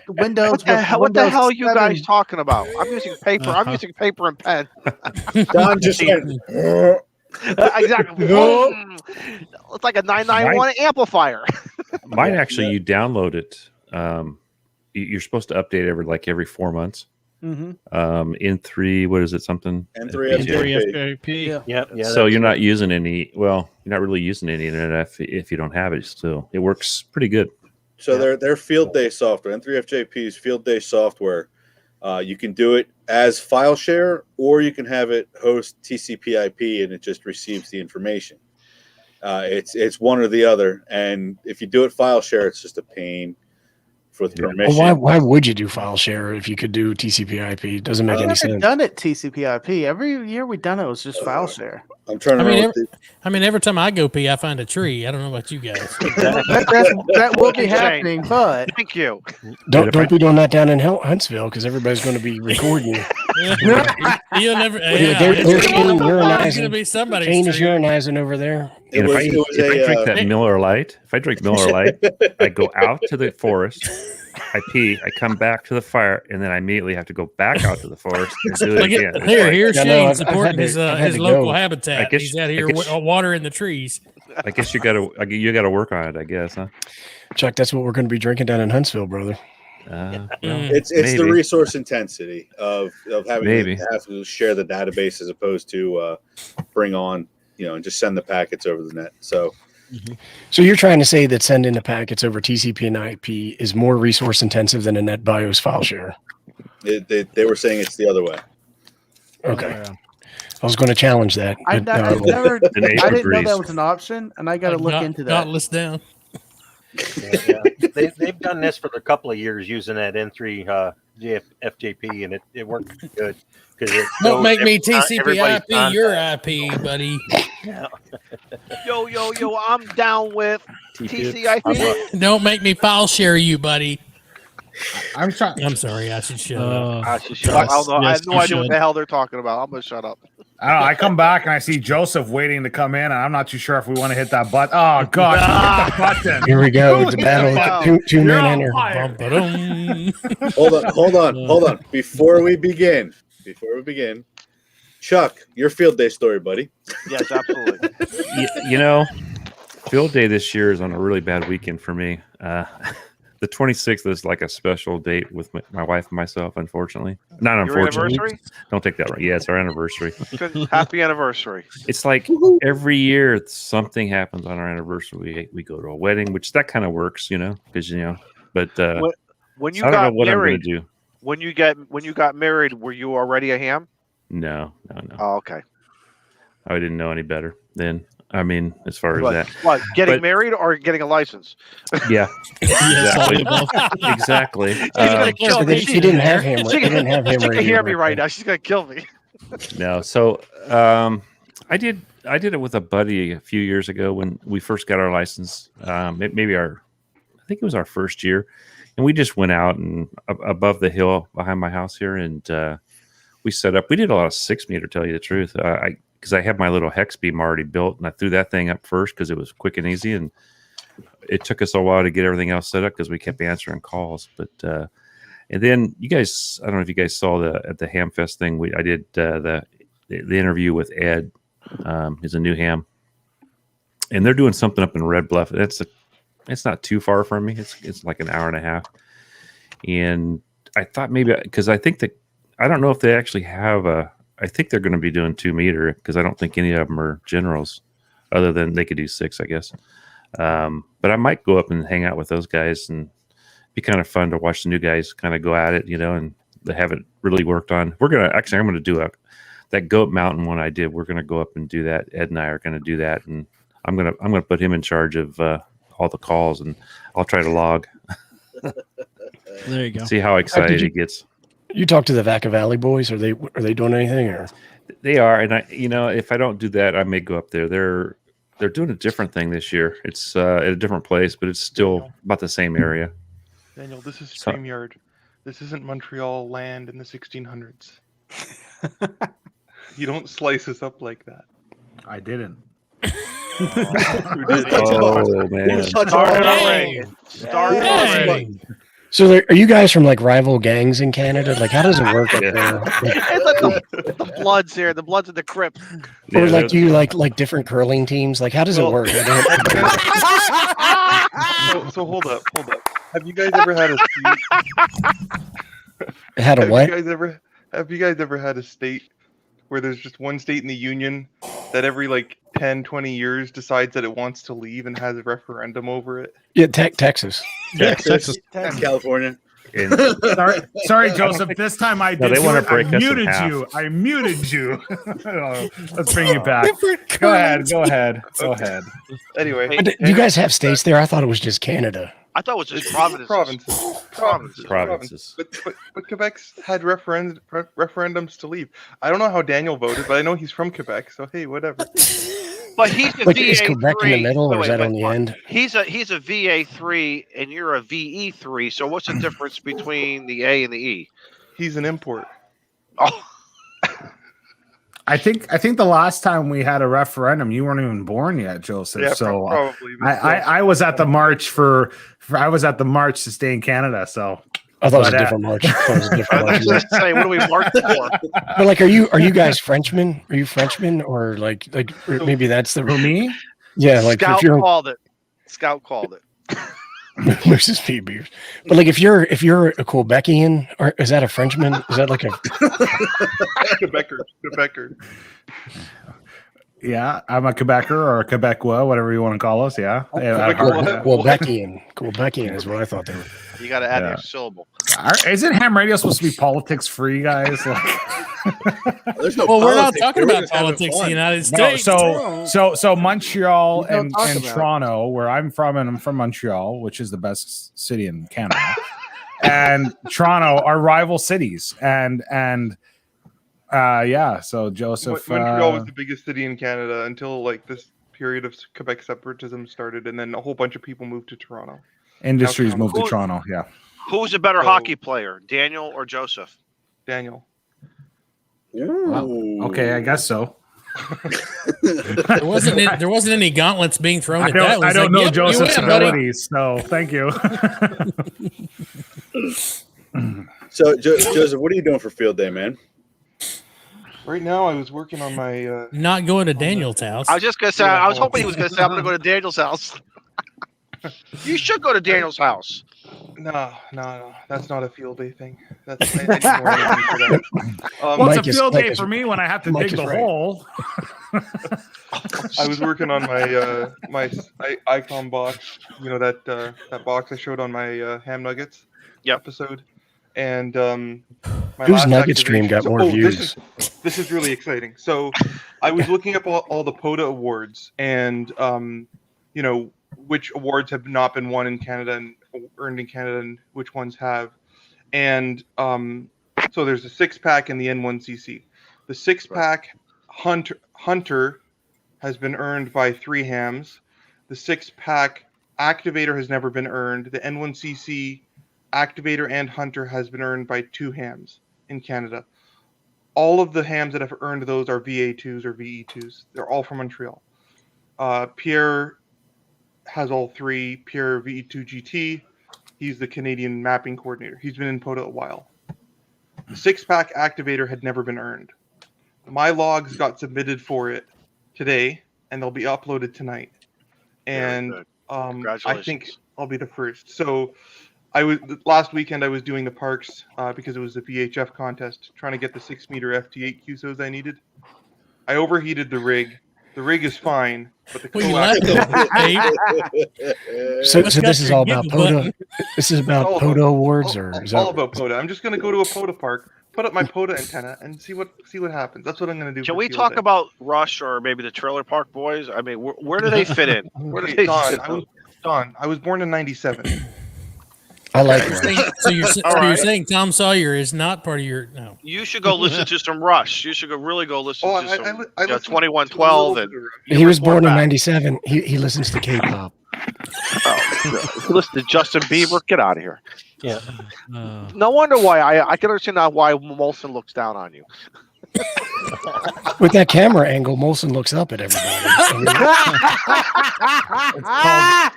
Windows. What the hell are you guys talking about? I'm using paper. I'm using paper and pen. Don just went, exactly. It's like a 991 amplifier. Mine actually, you download it. You're supposed to update every 4 months. Mm-hmm. In 3, what is it? Something N3FJP. Yeah. So you're not using any. Well, you're not really using any internet if you don't have it. Still, it works pretty good. So their field day software, N3FJP's field day software, you can do it as file share, or you can have it host TCP/IP and it just receives the information. It's one or the other, and if you do it file share, it's just a pain. With permission. Well, why would you do file share if you could do TCP/IP? It doesn't make any sense. I've done it TCP/IP. Every year we've done it was just file share. I'm trying to. Every time I go pee, I find a tree. I don't know about you guys. that will be happening, but thank you. Don't be doing that down in Huntsville because everybody's going to be recording you. You'll never. There's Kane going to be somebody's Kane is tree. urinizing over there. And if I drink that Miller Lite, I go out to the forest, I pee, I come back to the fire, and then I immediately have to go back out to the forest and do it again. Here's Shane supporting his local habitat. He's out here watering the trees. I guess you got to work on it. I guess, huh? Chuck, that's what we're going to be drinking down in Huntsville, brother. It's the resource intensity of having to have to share the database as opposed to bring on, and just send the packets over the net. So you're trying to say that sending the packets over TCP and IP is more resource intensive than a Net BIOS file share? They were saying it's the other way. Okay. I was going to challenge that. I didn't know that was an option, and I got to look into that. Not list down. They've done this for a couple of years using that N3 FJP, and it works good. Don't make me TCP/IP your IP, buddy. Yo, I'm down with TCP. Don't make me file share you, buddy. I'm sorry. I should shut up. I should shut up. I have no idea what the hell they're talking about. I'm gonna shut up. I don't know. I come back and I see Joseph waiting to come in, and I'm not too sure if we want to hit that button. Oh God, hit the button. Here we go. The battle. Two men enter. Hold on. Before we begin, Chuck, your field day story, buddy. Yes, absolutely. You know, field day this year is on a really bad weekend for me. The 26th is like a special date with my wife and myself, unfortunately. Not Your unfortunately. anniversary? Don't take that right. Yeah, it's our anniversary. Good. Happy anniversary. It's like every year something happens on our anniversary. We go to a wedding, which that kind of works, because but when you so I don't got know what married, I'm gonna do. when you got married, were you already a ham? No. Oh, okay. I didn't know any better then. I mean, as far as that. What, getting But- married or getting a license? Yeah, exactly. She's gonna kill me. She didn't have him. She didn't have him. She can radio hear me back right then. now. She's gonna kill me. No, so I did it with a buddy a few years ago when we first got our license. I think it was our first year, and we just went out and above the hill behind my house here, and we set up. We did a lot of 6-meter, tell you the truth. Because I had my little hex beam already built, and I threw that thing up first because it was quick and easy, and it took us a while to get everything else set up because we kept answering calls. But and then you guys, I don't know if you guys saw at the Hamfest thing. I did the interview with Ed. He's a new ham, and they're doing something up in Red Bluff. It's not too far from me. It's like an hour and a half, and I thought maybe because I don't know if they actually have I think they're going to be doing 2-meter because I don't think any of them are generals, other than they could do 6, I guess. But I might go up and hang out with those guys, and it'd be kind of fun to watch the new guys kind of go at it, and they haven't really worked on. I'm going to do that Goat Mountain one I did. We're going to go up and do that. Ed and I are going to do that, and I'm going to put him in charge of all the calls, and I'll try to log. There you go. See how excited he gets. You talk to the Vaca Valley boys? Are they doing anything? Or they are, and if I don't do that, I may go up there. They're doing a different thing this year. It's at a different place, but it's still about the same area. Daniel, this is StreamYard. This isn't Montreal land in the 1600s. You don't slice us up like that. I didn't. Oh man! Started already. so, are you guys from like rival gangs in Canada? Like, how does it work up there? It's like the Bloods here. The Bloods and the Crips. Or like, do you like different curling teams? Like, how does it work? So hold up. Have you guys ever had a state? Had a what? Have you guys ever had a state where there's just one state in the union that every 10, 20 years decides that it wants to leave and has a referendum over it? Yeah, Texas. Texas. California. Sorry, Joseph. This time I did. They want to break us in muted half. you. I muted you. Let's bring you back. Go ahead. Anyway, Do you guys have states there? I thought it was just Canada. I thought it was just provinces. Provinces. But Quebec's had referendums to leave. I don't know how Daniel voted, but I know he's from Quebec, so hey, whatever. But he's a Like, VA3. is Quebec in the middle, or is that on the end? He's a VA3 and you're a VE3. So what's the difference between the A and the E? He's an import. Oh. I think the last time we had a referendum, you weren't even born yet, Joseph. Yeah, so probably. I was at the march I was at the march to stay in Canada. So I thought it was a different march. I was just saying, what do we march for? But like, are you guys Frenchmen? Are you Frenchmen, or like or maybe that's the me? Yeah, like Scout if you're called it. Scout called it. Moses P. Beers. But like, if you're a Quebecian, or is that a Frenchman? Is that like a Quebecer? Yeah, I'm a Quebecer or a Quebecois, whatever you want to call us. Yeah, Quebecian is what I thought they were. You got to add an extra syllable. Isn't ham radio supposed to be politics free, guys? There's no Well, we're not politics. talking We're about just having politics in the fun. United No, States. so Montreal and talk about it. Toronto, where I'm from, and I'm from Montreal, which is the best city in Canada, and Toronto are rival cities, and so Joseph, Montreal was the biggest city in Canada until this period of Quebec separatism started, and then a whole bunch of people moved to Toronto. industries moved to Toronto. Yeah. Who's a better hockey player, Daniel or Joseph? Daniel. Wow. Okay, I guess so. There wasn't any gauntlets being thrown at that. I don't know "Yep, you Joseph's win, buddy." abilities, so thank you. So, Joseph, what are you doing for field day, man? Right now, I was working on my. Not going to Daniel's house. I was just gonna say. I was hoping he was gonna say, "I'm gonna go to Daniel's house." You should go to Daniel's house. No. That's not a field day thing. That's I need more energy for that. Well, it's a field day for me when I have to dig the hole. I was working on my my icon box. You know that box I showed on my ham nuggets episode, and my whose last nugget activation- stream got more views? This is really exciting. So, I was looking up all the POTA awards, and you know, which awards have not been won in Canada and earned in Canada, and which ones have. And so there's a 6-pack and the N1CC. The 6-pack Hunter has been earned by 3 hams. The 6-pack Activator has never been earned. The N1CC Activator and Hunter has been earned by 2 hams in Canada. All of the hams that have earned those are VA2s or VE2s. They're all from Montreal. Pierre has all 3. Pierre VE2 GT. He's the Canadian mapping coordinator. He's been in POTA a while. The 6-pack Activator had never been earned. My logs got submitted for it today, and they'll be uploaded tonight. And I think I'll be the first. So last weekend I was doing the parks because it was a VHF contest, trying to get the 6-meter FT8 QSOs I needed. I overheated the rig. The rig is fine, but the So this is all about POTA. This is about POTA awards, or is all about POTA. I'm just going to go to a POTA park, put up my POTA antenna, and see what happens. That's what I'm going to do. Can we talk about Rush or maybe the Trailer Park Boys? I mean, where do they fit in? Where do they fit in? Don, I was born in '97. I like that. So you're saying Tom Sawyer is not part of your no. You should go listen to some Rush. You should really go listen to some I 2112. And He was born in '97. He listens to K-pop. Listen to Justin Bieber. Get out of here. Yeah. No wonder why I can understand now why Molson looks down on you. With that camera angle, Molson looks up at everybody.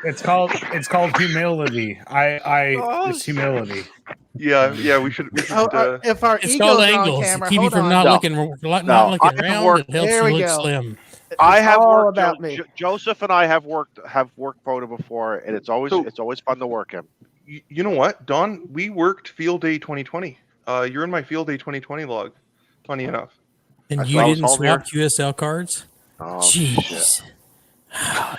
It's called humility. It's humility. Yeah, we should. if our It's egos called are on angles. camera, Keep you hold from on. not looking around. It helps There you we look go. slim. I have all worked. about me. Joseph and I have worked POTA before, and it's always fun to work him. You know what, Don? We worked Field Day 2020. You're in my Field Day 2020 log. Funny enough. And you didn't swap QSL cards? Oh, jeez.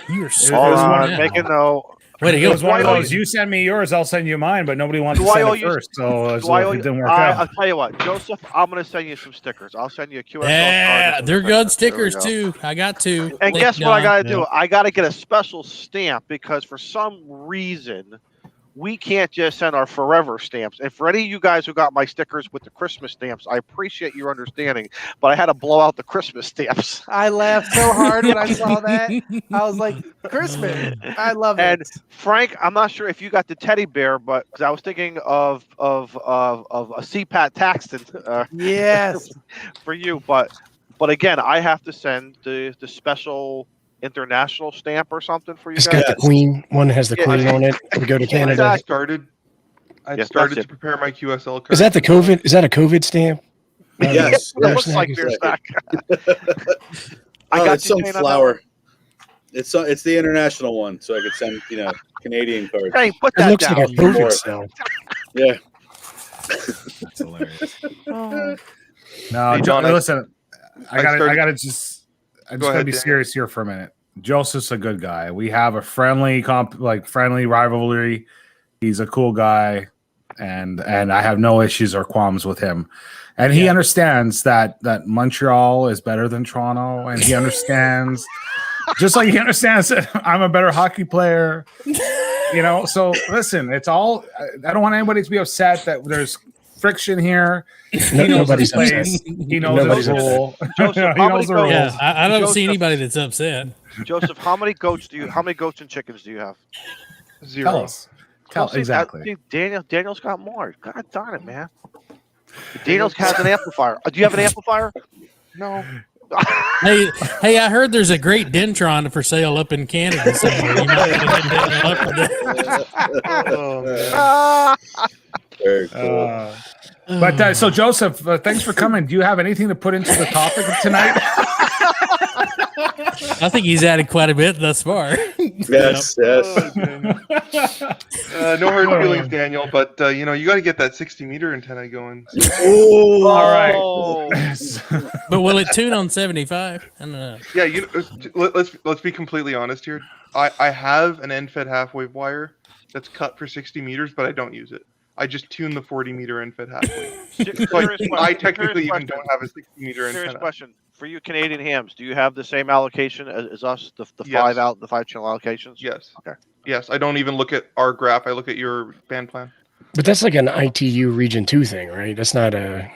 You're so make a note. Way to It go. was one of those. You send me yours, I'll send you mine, but nobody wants to send it first, so it didn't work out. I'll tell you what, Joseph. I'm going to send you some stickers. I'll send you a QSL Yeah, card. they're good stickers too. I got 2. And guess what I got to do? I got to get a special stamp because for some reason we can't just send our forever stamps. And for any of you guys who got my stickers with the Christmas stamps, I appreciate your understanding, but I had to blow out the Christmas stamps. I laughed so hard when I saw that. I was like, Christmas. I love it. And Frank, I'm not sure if you got the teddy bear, but because I was thinking of a CPAT Taxton. Yes. For you, but again, I have to send the special international stamp or something for you It's guys. got the Queen. One has the Queen on it. We go to Canada. I started to prepare my QSL card. Is that the COVID? Is that a COVID stamp? Yes. It looks like beer snack. It's some flower. It's the international one, so I could send Canadian cards. Hey, put It that looks down. like a COVID cell. Yeah. That's hilarious. No, Hey, John, listen. I gotta ahead, be Dan. serious here for a minute. Joseph's a good guy. We have a friendly rivalry. He's a cool guy, and I have no issues or qualms with him. And he understands that Montreal is better than Toronto, and he understands, just like he understands that I'm a better hockey player. So listen, it's all. I don't want anybody to be upset that there's friction here. He knows his place. He knows his role. Joseph, He knows the rules. Yeah, I don't see anybody that's upset. Joseph, how many goats and chickens do you have? 0. Tell us. Exactly. Daniel's got more. God darn it, man. Daniel's has an amplifier. Do you have an amplifier? No. Hey, I heard there's a great Dentron for sale up in Canada somewhere. You might hit that up with it. Very cool. But so Joseph, thanks for coming. Do you have anything to put into the topic tonight? I think he's added quite a bit thus far. Yes. No hard feelings, Daniel, but you got to get that 60-meter antenna going. Oh, all right. But will it tune on 75? I don't know. Yeah, let's be completely honest here. I have an end-fed half-wave wire that's cut for 60 meters, but I don't use it. I just tune the 40-meter end-fed half-wave. So I technically even don't have a 60-meter antenna. Serious question. For you Canadian hams, do you have the same allocation as us, the Yes. 5-channel allocations? Yes. Okay. Yes, I don't even look at our graph. I look at your band plan. But that's like an ITU Region 2 thing, right? That's not a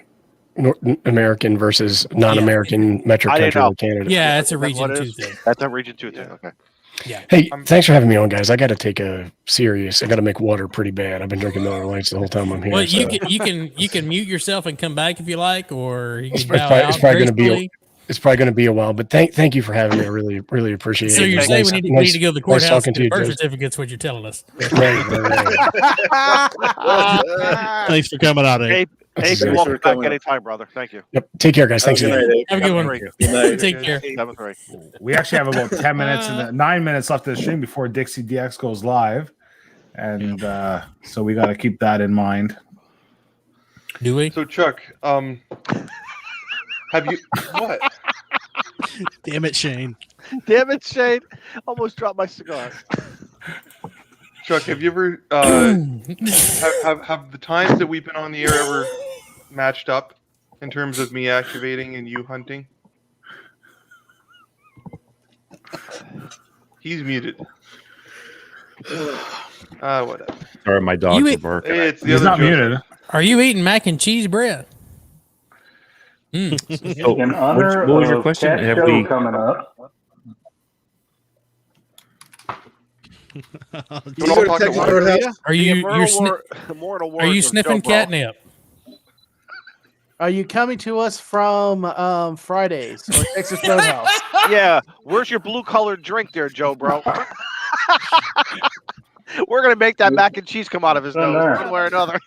North American versus non-American metric I didn't country know. like Canada. Yeah, it's a Is that Region what it 2 is? thing. That's a Region 2 thing. Okay. Yeah. Hey, thanks for having me on, guys. I got to take a serious. I got to make water pretty bad. I've been drinking Miller Lights the whole time I'm here. Well, so. you can mute yourself and come back if you like, or you It's can bow probably, out it's probably going to be. gracefully. It's probably going to be a while, but thank you for having me. I really appreciate it. So you're saying we need to go to the courthouse talking and to get you, birth Joe. certificates? What you're telling us? Thanks for coming out, Abe. Abe, you're welcome back anytime, brother. Thank you. Yep. Take care, guys. Thanks Have again. a good one. Good night. Take care. 7-3. We actually have about 10 minutes and 9 minutes left of the stream before Dixie DX goes live. And so we got to keep that in mind. Do we? So Chuck, have you what? Damn it, Shane. Damn it, Shane. Almost dropped my cigar. Chuck, have you ever have the times that we've been on the air ever matched up in terms of me activating and you hunting? He's muted. Whatever. Sorry, my dogs are barking. It's the He's other not Joseph. muted. Are you eating mac and cheese bread? So, In honor what was your of question? Cat Have Show we? coming up. Don't all talk at once. Are you sniffing catnip? Are you coming to us from Fridays or Texas Roadhouse? Yeah. Where's your blue-colored drink there, Joe, bro? We're going to make that mac and cheese come out of his nose one way or another.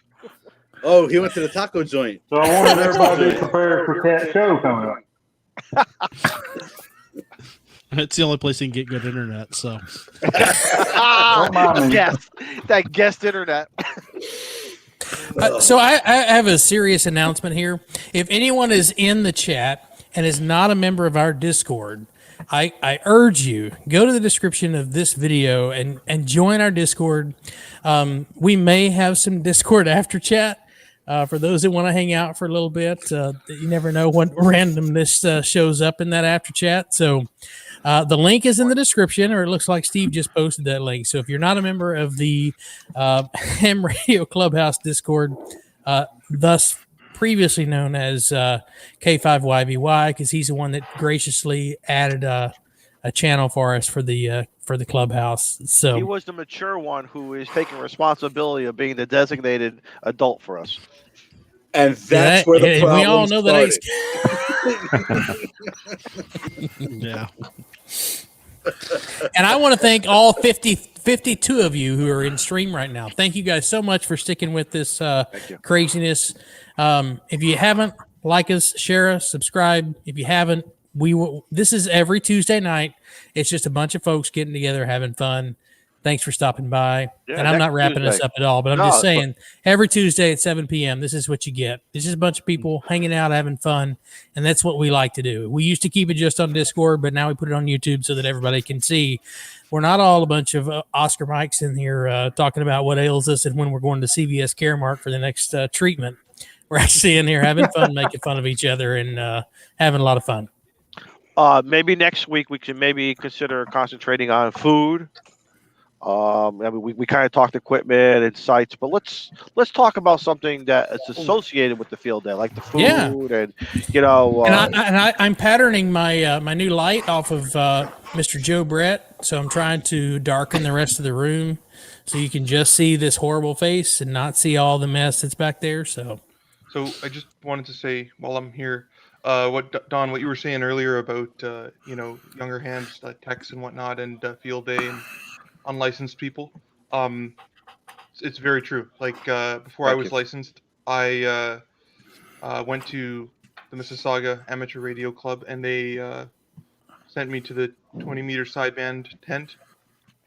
Oh, he went to the taco joint. So I wanted everybody to be prepared for Cat Show coming up. It's the only place you can get good internet. So, that guest internet. So I have a serious announcement here. If anyone is in the chat and is not a member of our Discord, I urge you, go to the description of this video and join our Discord. We may have some Discord after chat for those that want to hang out for a little bit. You never know what randomness shows up in that after chat. So the link is in the description, or it looks like Steve just posted that link. So if you're not a member of the Ham Radio Clubhouse Discord, thus previously known as K5YBY, because he's the one that graciously added a channel for us for the clubhouse. So he was the mature one who is taking responsibility of being the designated adult for us. And that's where the problem we all know started. yeah. And I want to thank all 52 of you who are in stream right now. Thank you guys so much for sticking with this craziness. If you haven't, like us, share us, subscribe. If you haven't, this is every Tuesday night. It's just a bunch of folks getting together, having fun. Thanks for stopping by. Yeah, and I'm not next wrapping us Tuesday. up at all, but I'm just saying every Tuesday at 7 p.m., this is what you get. It's just a bunch of people hanging out, having fun, and that's what we like to do. We used to keep it just on Discord, but now we put it on YouTube so that everybody can see. We're not all a bunch of Oscar Mikes in here talking about what ails us and when we're going to CVS Caremark for the next treatment. We're actually in here having fun, making fun of each other, and having a lot of fun. Maybe next week we can maybe consider concentrating on food. I mean, we kind of talked equipment and sites, but let's talk about something that is associated with the field day, like the food and And I'm patterning my my new light off of Mr. Joe Brett, so I'm trying to darken the rest of the room so you can just see this horrible face and not see all the mess that's back there. So I just wanted to say while I'm here, what you were saying earlier about younger hands, techs and whatnot, and field day and unlicensed people. It's very true. Like before I was licensed, I went to the Mississauga Amateur Radio Club, and they sent me to the 20-meter sideband tent,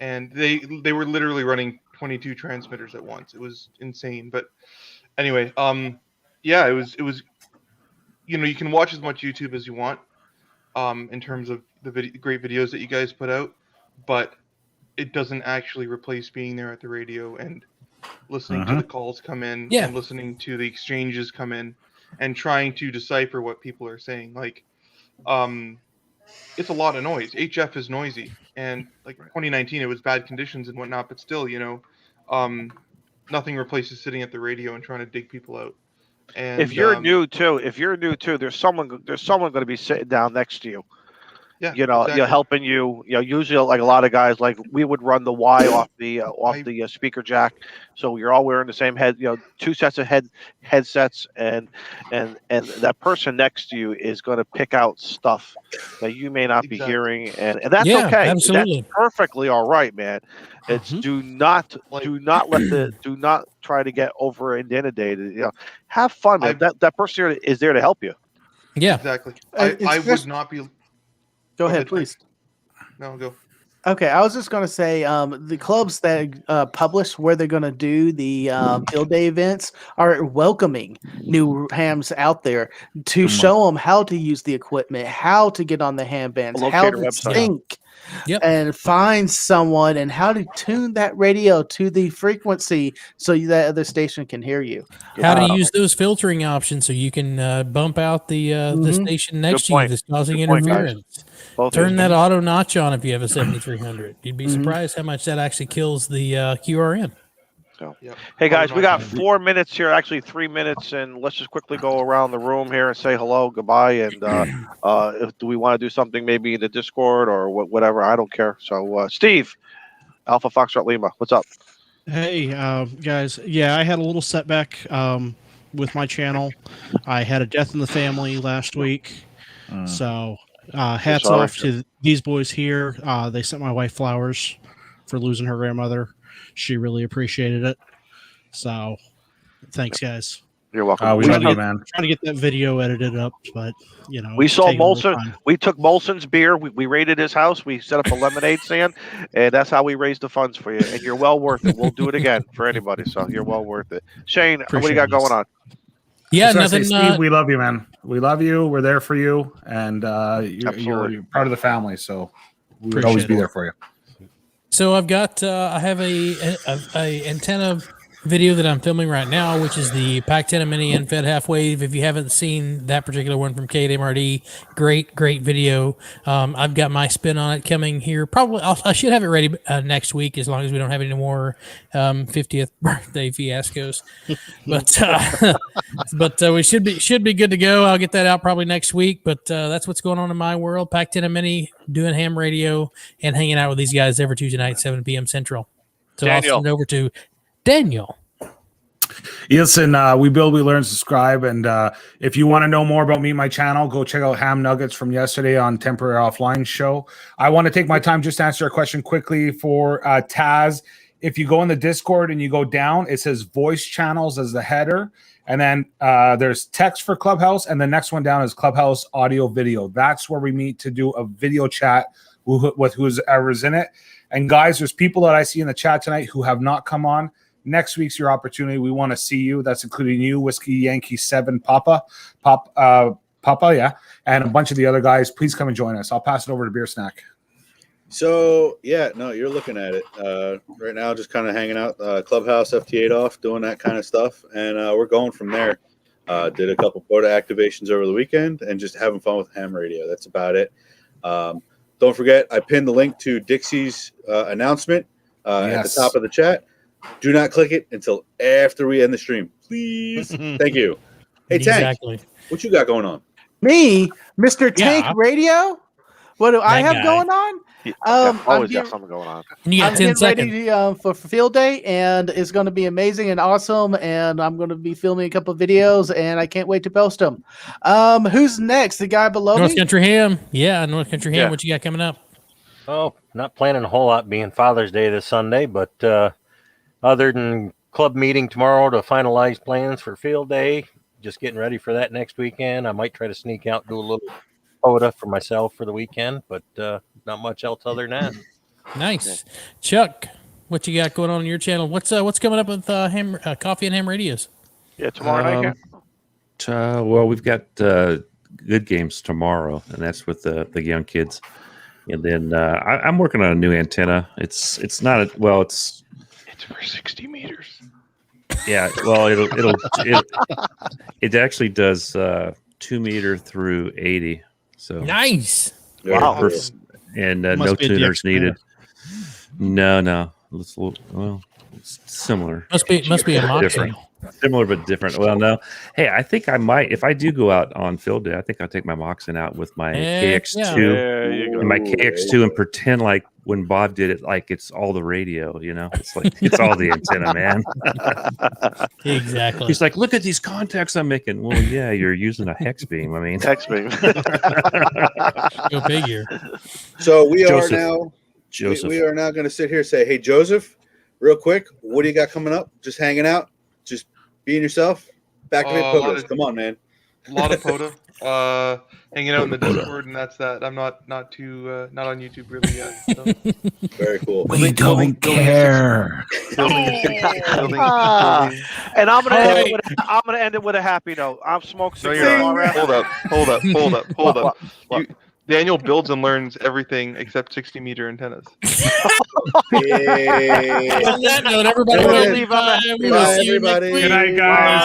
and they were literally running 22 transmitters at once. It was insane. But anyway, yeah, it was. You can watch as much YouTube as you want, in terms of the great videos that you guys put out, but it doesn't actually replace being there at the radio and listening to the calls come in, and listening to the exchanges come in, and trying to decipher what people are saying. Like, it's a lot of noise. HF is noisy, and like 2019, it was bad conditions and whatnot, but still, nothing replaces sitting at the radio and trying to dig people out. And if you're new too, there's someone going to be sitting down next to you. Yeah, exactly. Helping you. Usually, like a lot of guys, like we would run the Y off the speaker jack, so you're all wearing the same head. 2 sets of headsets, and that person next to you is going to pick out stuff that you may not be hearing, and that's okay. Absolutely. That's perfectly all right, man. It's do not try to get over and inundated. Have fun, man. That person is there to help you. Yeah, exactly. I would not be. Go ahead, please. No, go. Okay, I was just going to say the clubs that publish where they're going to do the field day events are welcoming new hams out there to show them how to use the equipment, how to get on the ham bands, how to sync, and find someone, and how to tune that radio to the frequency so that other station can hear you. How to use those filtering options so you can bump out the station next to you that's causing interference. Turn that auto notch on if you have a 7300. You'd be surprised how much that actually kills the QRM. So, hey guys, we got 4 minutes here, actually 3 minutes, and let's just quickly go around the room here and say hello, goodbye, and do we want to do something maybe in the Discord or whatever? I don't care. So, Steve, Alpha Foxtrot Lima, what's up? Hey guys, I had a little setback with my channel. I had a death in the family last week, so hats off to these boys here. They sent my wife flowers for losing her grandmother. She really appreciated it. So, thanks, guys. You're welcome. We love you, man. Trying to get that video edited up, but we saw Molson. We took Molson's beer. We raided his house. We set up a lemonade stand, and that's how we raised the funds for you. And you're well worth it. We'll do it again for anybody. So you're well worth it. Shane, what do you got going on? Yeah, nothing. Steve, we love you, man. We love you. We're there for you, and you're part of the family. So we would always be there for you. So I've got I have a antenna video that I'm filming right now, which is the Pac-10 Mini Fed Half Wave. If you haven't seen that particular one from KMRD, great video. I've got my spin on it coming here. Probably I should have it ready next week, as long as we don't have any more 50th birthday fiascos. But we should be good to go. I'll get that out probably next week. But that's what's going on in my world. Pac-10 Mini, doing ham radio and hanging out with these guys every Tuesday night, 7 p.m. Central. So Daniel. I'll send it over to Daniel. Yes, and we build, we learn, subscribe. And if you want to know more about me and my channel, go check out Ham Nuggets from yesterday on Temporary Offline Show. I want to take my time just to answer a question quickly for Taz. If you go in the Discord and you go down, it says voice channels as the header. And then there's text for Clubhouse. And the next one down is Clubhouse audio video. That's where we meet to do a video chat with whoever's in it. And guys, there's people that I see in the chat tonight who have not come on. Next week's your opportunity. We want to see you. That's including you, Whiskey Yankee 7 Papa, yeah, and a bunch of the other guys. Please come and join us. I'll pass it over to Beer Snack. So, you're looking at it right now, just kind of hanging out, Clubhouse, FT8 off, doing that kind of stuff. And we're going from there. Did a couple quota activations over the weekend and just having fun with ham radio. That's about it. Don't forget, I pinned the link to Dixie's announcement at the top of the chat. Do not click it until after we end the stream, please. Thank you. Hey, Tank, what you got going on? Me, Mr. Tank Radio? What do I have going on? Always got something going on. You got 10 seconds. Ready for field day, and it's going to be amazing and awesome. And I'm going to be filming a couple of videos, and I can't wait to post them. Who's next? The guy below North me? Country Ham. Yeah, North Country Ham. What you got coming up? Oh, not planning a whole lot being Father's Day this Sunday, but other than club meeting tomorrow to finalize plans for field day, just getting ready for that next weekend. I might try to sneak out and do a little POTA for myself for the weekend, but not much else other than that. Nice. Chuck, what you got going on your channel? What's coming up with Coffee and Ham Radios? Yeah, tomorrow night. Well, we've got Goodgames tomorrow, and that's with the young kids. And then I'm working on a new antenna. It's for 60 meters. Yeah, well, it actually does 2 meter through 80. So nice. Wow. And no tuners needed. No. It's similar. Must be a different. Similar but different. Well, no. Hey, I think I might, if I do go out on field day, I think I'll take my Moxon out with my KX2 and my KX2 and pretend like when Bob did it, like it's all the radio, it's like it's all the antenna, man. Exactly. He's like, look at these contacts I'm making. Well, yeah, you're using a hex beam. I mean, hex beam. Go figure. So we Joseph. are now going to sit here and say, hey, Joseph, real quick, what do you got coming up? Just hanging out? Just being yourself? Back to the POTAs. Come on, man. A lot of POTA. Hanging out in the Discord, and that's that. I'm not on YouTube really yet. So. Very cool. We don't care. And I'm gonna end it with a happy note. I'm smoking. Hold up. Daniel builds and learns everything except 60 meter antennas. On that note, everybody. Bye, everybody. Good night, guys.